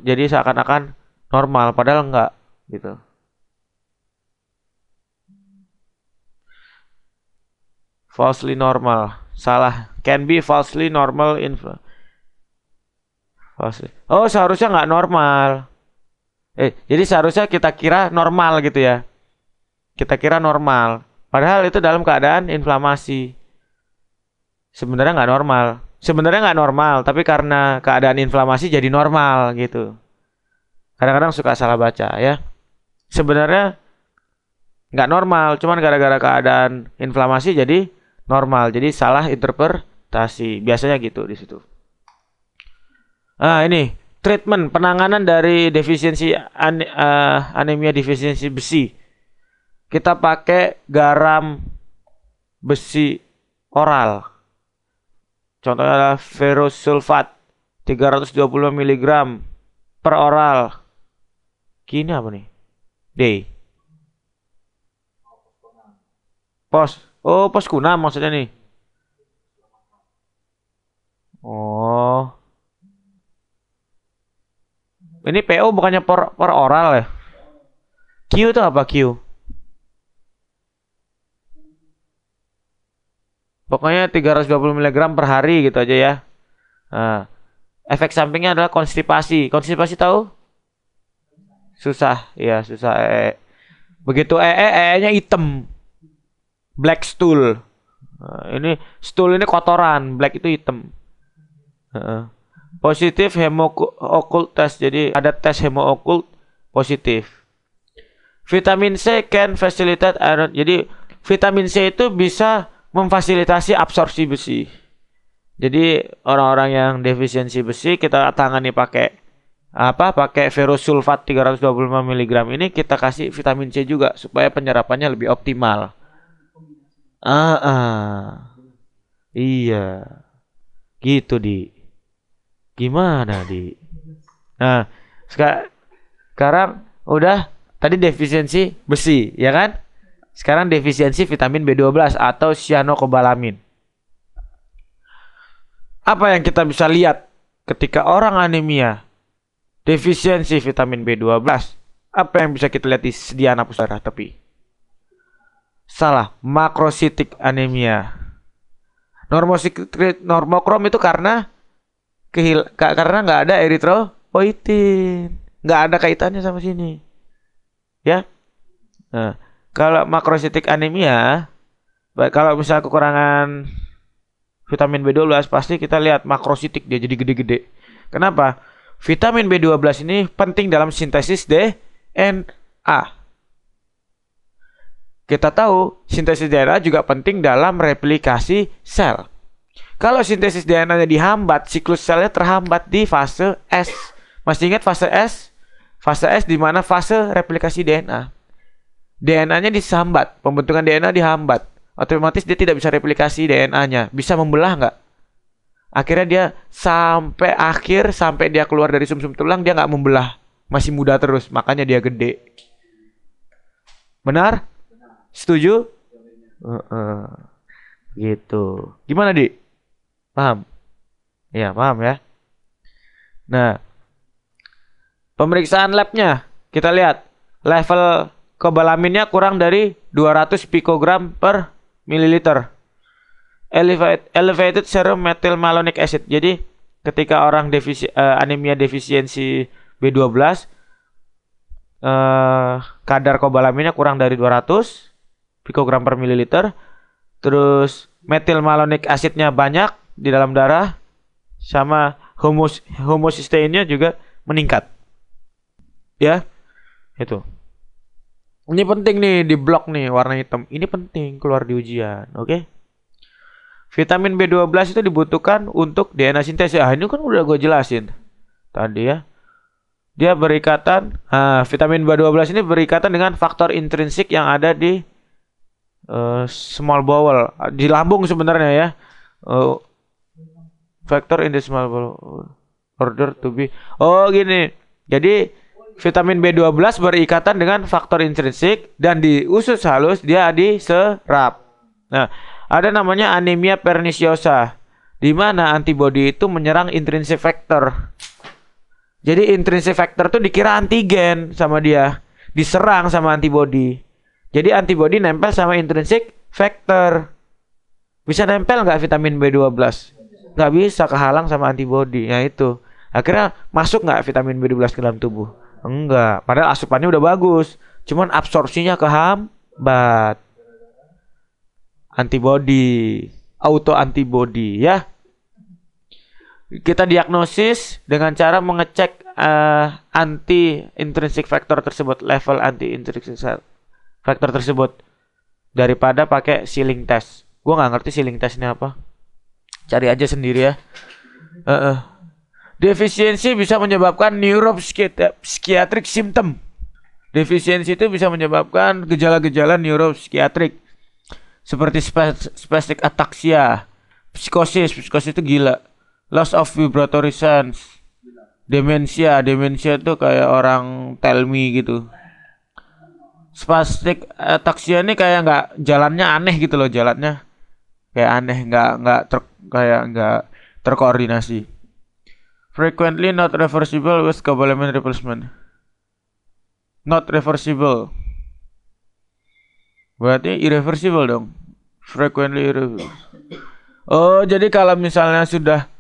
jadi seakan-akan normal padahal enggak gitu. Falsely normal, salah. Can be falsely normal seharusnya nggak normal. Jadi seharusnya kita kira normal gitu ya. Kita kira normal, padahal itu dalam keadaan inflamasi. Sebenarnya nggak normal, tapi karena keadaan inflamasi jadi normal gitu. Kadang-kadang suka salah baca ya. Sebenarnya nggak normal, cuman gara-gara keadaan inflamasi jadi normal. Jadi salah interpretasi. Biasanya gitu di situ. Ini treatment penanganan dari defisiensi anemia defisiensi besi. Kita pakai garam besi oral. Contohnya adalah ferrosulfat 325 mg per oral. Kini apa nih? D. Poskunam maksudnya nih. Oh. Ini PO bukannya per oral ya? Q itu apa Q? Pokoknya 320 mg per hari gitu aja ya. Efek sampingnya adalah konstipasi. Konstipasi tahu? Susah, ya susah Begitu nya hitam. Black stool. Nah, ini stool ini kotoran, black itu hitam. Positif hemo-occult test. Jadi ada tes hemo-occult positif. Vitamin C can facilitate iron. Jadi vitamin C itu bisa memfasilitasi absorpsi besi. Jadi orang-orang yang defisiensi besi kita tangani pakai pakai ferrous sulfat 325 mg ini kita kasih vitamin C juga supaya penyerapannya lebih optimal. Iya. Gitu, Di. Gimana, Di? Nah, sekarang udah tadi defisiensi besi, ya kan? Sekarang defisiensi vitamin B12 atau cyanocobalamin. Apa yang kita bisa lihat ketika orang anemia defisiensi vitamin B12? Apa yang bisa kita lihat di sediaan apus darah tepi? Salah, makrositik anemia. Normokrom itu karena nggak ada eritropoietin, nggak ada kaitannya sama sini, ya. Nah, kalau makrositik anemia, kalau misalnya kekurangan vitamin B12 pasti kita lihat makrositik dia jadi gede-gede. Kenapa? Vitamin B12 ini penting dalam sintesis DNA. Kita tahu sintesis DNA juga penting dalam replikasi sel. Kalau sintesis DNA-nya dihambat, siklus selnya terhambat di fase S. Masih ingat fase S? Fase S di mana fase replikasi DNA. DNA-nya dihambat, pembentukan DNA dihambat. Otomatis dia tidak bisa replikasi DNA-nya. Bisa membelah nggak? Akhirnya dia sampai dia keluar dari sumsum tulang, dia nggak membelah. Masih muda terus, makanya dia gede. Benar? Setuju? Gitu. Gimana, Di? Paham? Ya, paham ya. Nah, pemeriksaan labnya kita lihat level kobalaminnya kurang dari 200 pikogram per mililiter. Elevated serum methylmalonic acid. Jadi ketika orang anemia defisiensi B12, kadar kobalaminnya kurang dari 200 pikogram per mililiter. Terus methylmalonic acidnya banyak di dalam darah, sama homocysteinnya juga meningkat. Ya, itu. Ini penting nih di blok nih warna hitam. Ini penting keluar di ujian, oke? Vitamin B12 itu dibutuhkan untuk DNA sintesis. Ini kan udah gue jelasin tadi ya. Dia berikatan, vitamin B12 ini berikatan dengan faktor intrinsik yang ada di small bowel, di lambung sebenarnya ya. Factor in the small bowel order to be. Oh gini. Jadi vitamin B12 berikatan dengan faktor intrinsik dan di usus halus dia diserap. Nah, ada namanya anemia perniciosa, di mana antibodi itu menyerang intrinsic factor. Jadi intrinsic factor itu dikira antigen sama dia, diserang sama antibodi. Jadi antibodi nempel sama intrinsic factor. Bisa nempel nggak vitamin B12? Nggak bisa, kehalang sama antibodi. Nah itu. Akhirnya masuk nggak vitamin B12 ke dalam tubuh? Enggak. Padahal asupannya udah bagus. Cuman absorpsinya kehambat. Antibodi. Autoantibodi ya. Kita diagnosis dengan cara mengecek anti-intrinsic factor tersebut. Level anti-intrinsic factor tersebut. Daripada pakai Schilling test. Gue nggak ngerti Schilling test ini apa. Cari aja sendiri ya. Defisiensi bisa menyebabkan neuropsychiatric symptom. Defisiensi itu bisa menyebabkan gejala-gejala neuropsychiatric seperti spastic ataxia, psikosis itu gila, loss of vibratory sense, demensia itu kayak orang tell me gitu. Spastic ataxia ini kayak nggak, jalannya aneh gitu loh, jalannya kayak aneh, nggak terkoordinasi. Frequently not reversible with cobalamin replacement. Not reversible. Berarti irreversible dong. Frequently irreversible. Oh, jadi kalau misalnya sudah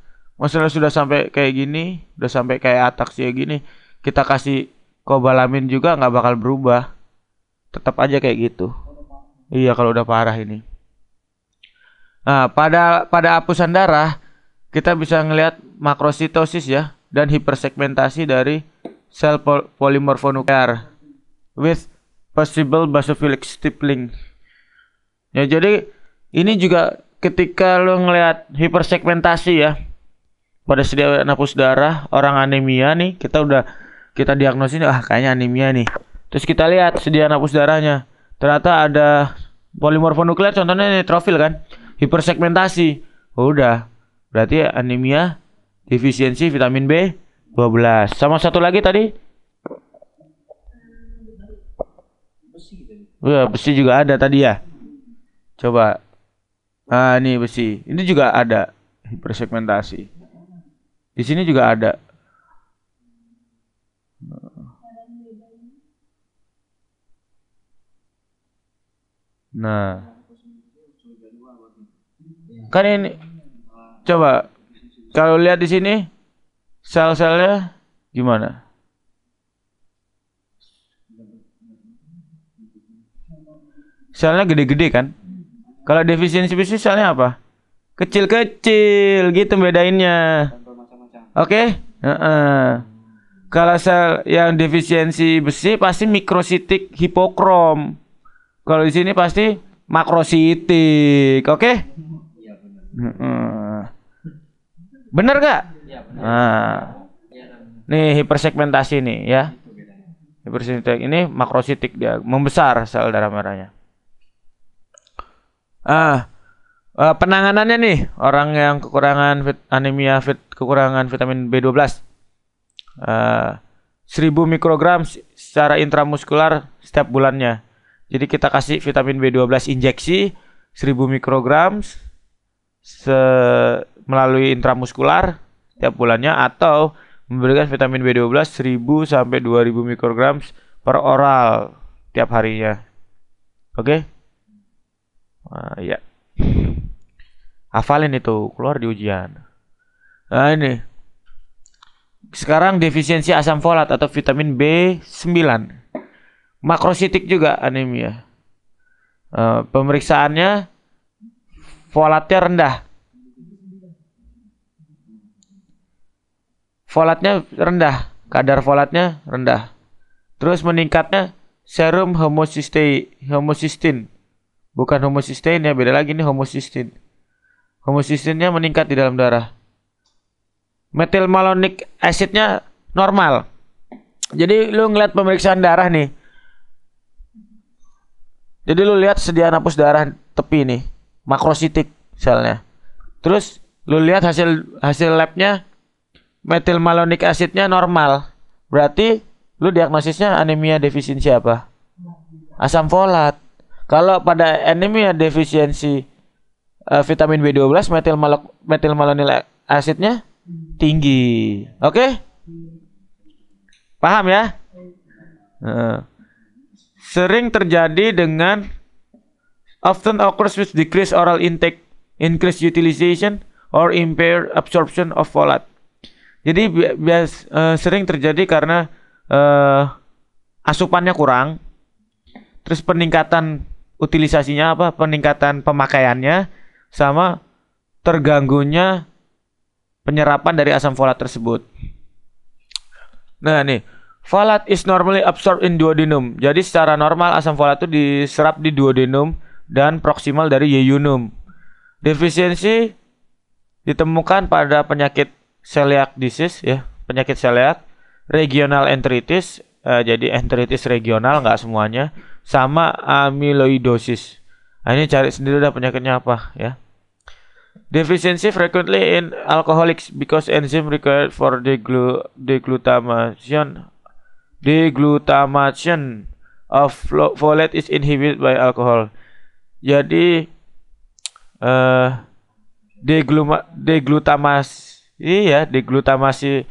sampai kayak gini, udah sampai kayak ataksia gini, kita kasih Cobalamin juga nggak bakal berubah, tetap aja kayak gitu. Iya kalau udah parah ini. Nah, pada hapusan darah kita bisa ngelihat makrositosis ya dan hipersegmentasi dari sel polimorfonuklear with possible basophilic stippling. Ya jadi ini juga ketika lo ngelihat hipersegmentasi ya pada sediaan hapus darah orang anemia nih, kita diagnosis kayaknya anemia nih. Terus kita lihat sediaan hapus darahnya. Ternyata ada polimorfonuklear contohnya neutrofil kan. Hipersegmentasi. Udah. Berarti anemia defisiensi vitamin B12. Sama satu lagi tadi. Besi juga ada tadi ya. Coba. Ah, ini besi. Ini juga ada hipersegmentasi. Di sini juga ada. Nah, kan ini coba kalau lihat di sini sel-selnya gimana? Selnya gede-gede kan? Kalau defisiensi besi selnya apa? Kecil-kecil gitu bedainnya. Oke? Kalau sel yang defisiensi besi pasti mikrositik hipokrom. Kalau di sini pasti makrositik. Oke? Bener gak? Nah, nih hipersegmentasi nih ya. Hipersegmentasi ini makrositik dia membesar sel darah merahnya. Penanganannya nih orang yang kekurangan anemia kekurangan vitamin B12 1000 mikrogram secara intramuskular setiap bulannya. Jadi kita kasih vitamin B12 injeksi 1000 mikrogram melalui intramuskular setiap bulannya atau memberikan vitamin B12 1000 sampai 2000 mikrogram per oral tiap harinya. Oke? Ya. Hafalin itu, keluar di ujian. Nah ini. Sekarang defisiensi asam folat atau vitamin B9. Makrositik juga anemia. Pemeriksaannya folatnya rendah. Folatnya rendah, kadar folatnya rendah. Terus meningkatnya serum homocysteine. Bukan homocysteine ya, beda lagi nih homocysteine. Homocysteinnya meningkat di dalam darah. Methylmalonic acidnya normal. Jadi lu ngeliat pemeriksaan darah nih. Jadi lu lihat sediaan hapus darah tepi nih, makrositik selnya. Terus lu lihat hasil labnya methylmalonic acidnya normal. Berarti lu diagnosisnya anemia defisiensi apa? Asam folat. Kalau pada anemia defisiensi vitamin B12 methylmalonic acidnya tinggi. Oke? Paham ya? Sering terjadi dengan often occurs with decreased oral intake, increased utilization or impaired absorption of folate. Jadi sering terjadi karena asupannya kurang. Terus peningkatan utilisasinya apa? Peningkatan pemakaiannya sama terganggunya penyerapan dari asam folat tersebut. Nah, nih, folate is normally absorbed in duodenum. Jadi secara normal asam folat itu diserap di duodenum dan proksimal dari yeyunum. Defisiensi ditemukan pada penyakit celiac disease ya, penyakit celiac, regional enteritis, jadi enteritis regional nggak semuanya, sama amyloidosis. Nah, ini cari sendiri dah penyakitnya apa ya. Deficiency frequently in alcoholics because enzyme required for deglutamation of folate is inhibited by alcohol. Jadi deglutamasi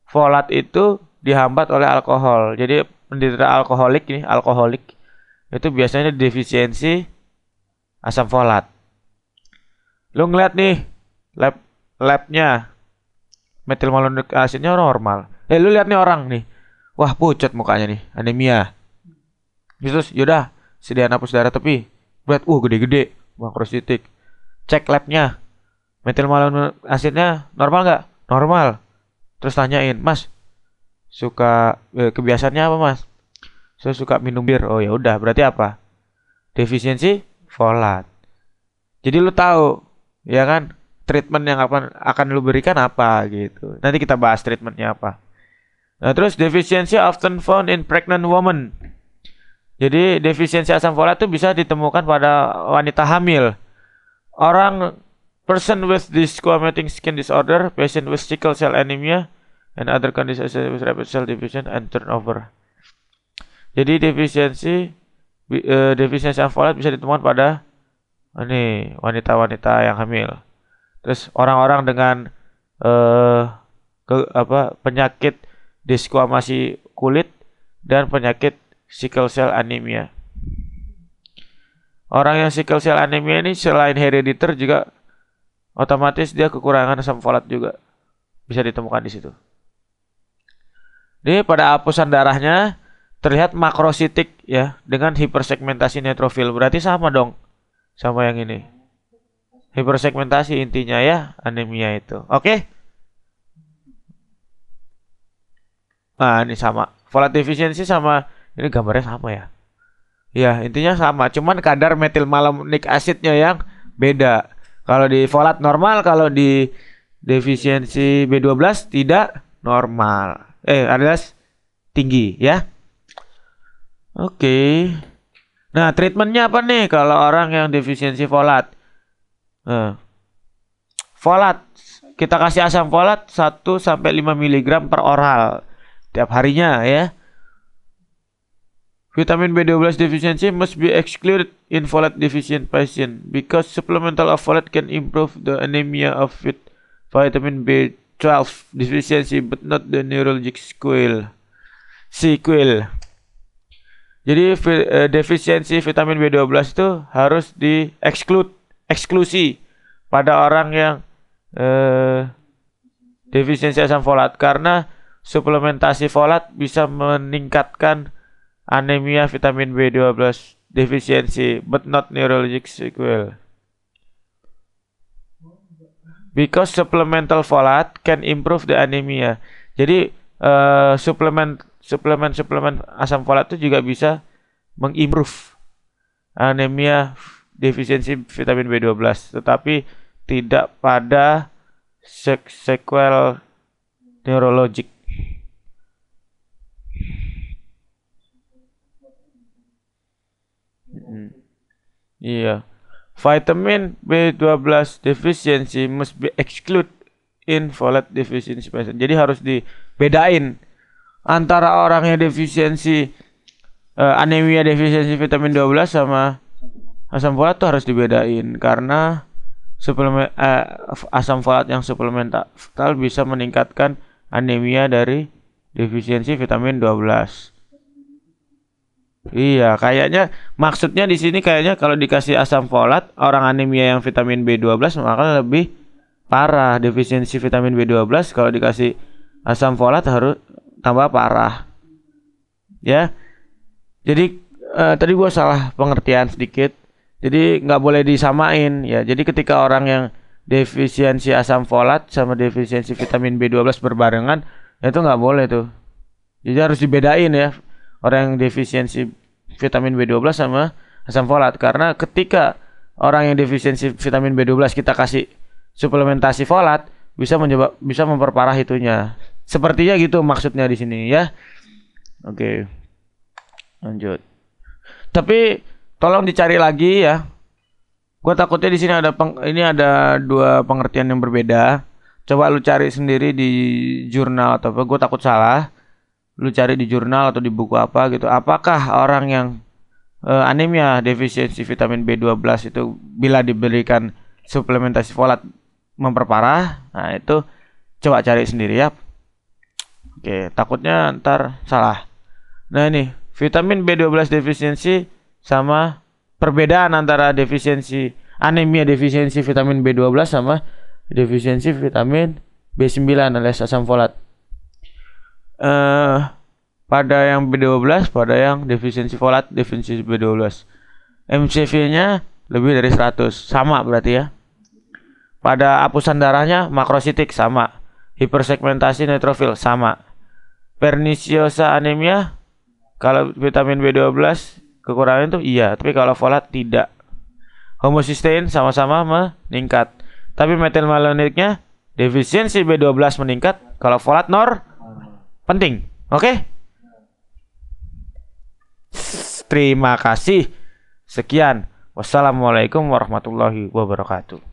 folat itu dihambat oleh alkohol. Jadi penderita alkoholik itu biasanya defisiensi asam folat. Lu ngeliat nih labnya methylmalonic acidnya normal. Lu lihat nih orang nih. wah pucat mukanya nih, anemia. Terus yaudah, sediaan hapus darah tepi. Berat, gede-gede, makrositik. Cek labnya, metil malon asidnya normal nggak? Normal. Terus tanyain, Mas, kebiasaannya apa Mas? Saya suka minum bir. Oh ya udah, berarti apa? Defisiensi folat. Jadi lu tahu, ya kan? Treatment yang akan lu berikan apa gitu. Nanti kita bahas treatmentnya apa. Nah, terus defisiensi often found in pregnant women. Jadi defisiensi asam folat itu bisa ditemukan pada wanita hamil. Person with discomating skin disorder, patient with sickle cell anemia, and other conditions with rapid cell division and turnover. Jadi defisiensi asam folat bisa ditemukan pada ini wanita-wanita yang hamil. Terus orang-orang dengan penyakit diskwamasi kulit dan penyakit sickle cell anemia. Orang yang sickle cell anemia ini selain herediter juga otomatis dia kekurangan asam folat juga bisa ditemukan di situ. Ini pada hapusan darahnya terlihat makrositik ya dengan hipersegmentasi neutrofil. Berarti sama dong sama yang ini. Hipersegmentasi intinya ya anemia itu. Oke? Nah, ini sama. Folat defisiensi sama ini gambarnya sama ya. Ya, intinya sama, cuman kadar metilmalonic acidnya yang beda. Kalau di folat normal, kalau di defisiensi B12 tidak normal. Alias tinggi ya. Oke. Nah, treatmentnya apa nih kalau orang yang defisiensi folat? Folat, kita kasih asam folat 1 sampai 5 mg per oral tiap harinya ya. Vitamin B12 deficiency must be excluded in folate deficient patient because supplemental of folate can improve the anemia of vitamin B12 deficiency but not the neurologic sequel. Jadi defisiensi vitamin B12 itu harus eksklusi pada orang yang defisiensi asam folat karena suplementasi folat bisa meningkatkan anemia vitamin B12 deficiency but not neurologic sequel. Because supplemental folate can improve the anemia. Jadi suplemen asam folat itu juga bisa mengimprove anemia defisiensi vitamin B12, tetapi tidak pada sequel neurologik. Iya. Vitamin B12 deficiency must be excluded in folate deficiency patient. Jadi harus dibedain antara orang yang defisiensi anemia defisiensi vitamin 12 sama asam folat tuh harus dibedain karena suplemen asam folat yang suplemental bisa meningkatkan anemia dari defisiensi vitamin 12. Iya, kayaknya maksudnya di sini kayaknya kalau dikasih asam folat orang anemia yang vitamin B12 maka lebih parah defisiensi vitamin B12. Kalau dikasih asam folat harus tambah parah. Ya. Jadi tadi gua salah pengertian sedikit. Jadi nggak boleh disamain ya. Jadi ketika orang yang defisiensi asam folat sama defisiensi vitamin B12 berbarengan itu nggak boleh tuh. Jadi harus dibedain ya. Orang yang defisiensi vitamin B12 sama asam folat karena ketika orang yang defisiensi vitamin B12 kita kasih suplementasi folat bisa memperparah itunya. Sepertinya gitu maksudnya di sini ya. Oke. Lanjut. Tapi tolong dicari lagi ya. Gue takutnya di sini ada dua pengertian yang berbeda. Coba lu cari sendiri di jurnal atau apa. Gue takut salah. Lu cari di jurnal atau di buku apa gitu. Apakah orang yang anemia defisiensi vitamin B12 itu bila diberikan suplementasi folat memperparah? Nah, itu coba cari sendiri ya. Oke, takutnya ntar salah. Nah, ini vitamin B12 defisiensi sama perbedaan antara defisiensi anemia defisiensi vitamin B12 sama defisiensi vitamin B9 alias asam folat. pada yang B12, pada yang defisiensi folat, defisiensi B12. MCV-nya lebih dari 100, sama berarti ya. Pada hapusan darahnya makrositik sama. Hipersegmentasi neutrofil sama. Perniciosa anemia kalau vitamin B12 kekurangan itu iya, tapi kalau folat tidak. Homocysteine sama-sama meningkat. Tapi metilmalonitnya defisiensi B12 meningkat, kalau folat penting. Oke? Terima kasih. Sekian. Wassalamualaikum warahmatullahi wabarakatuh.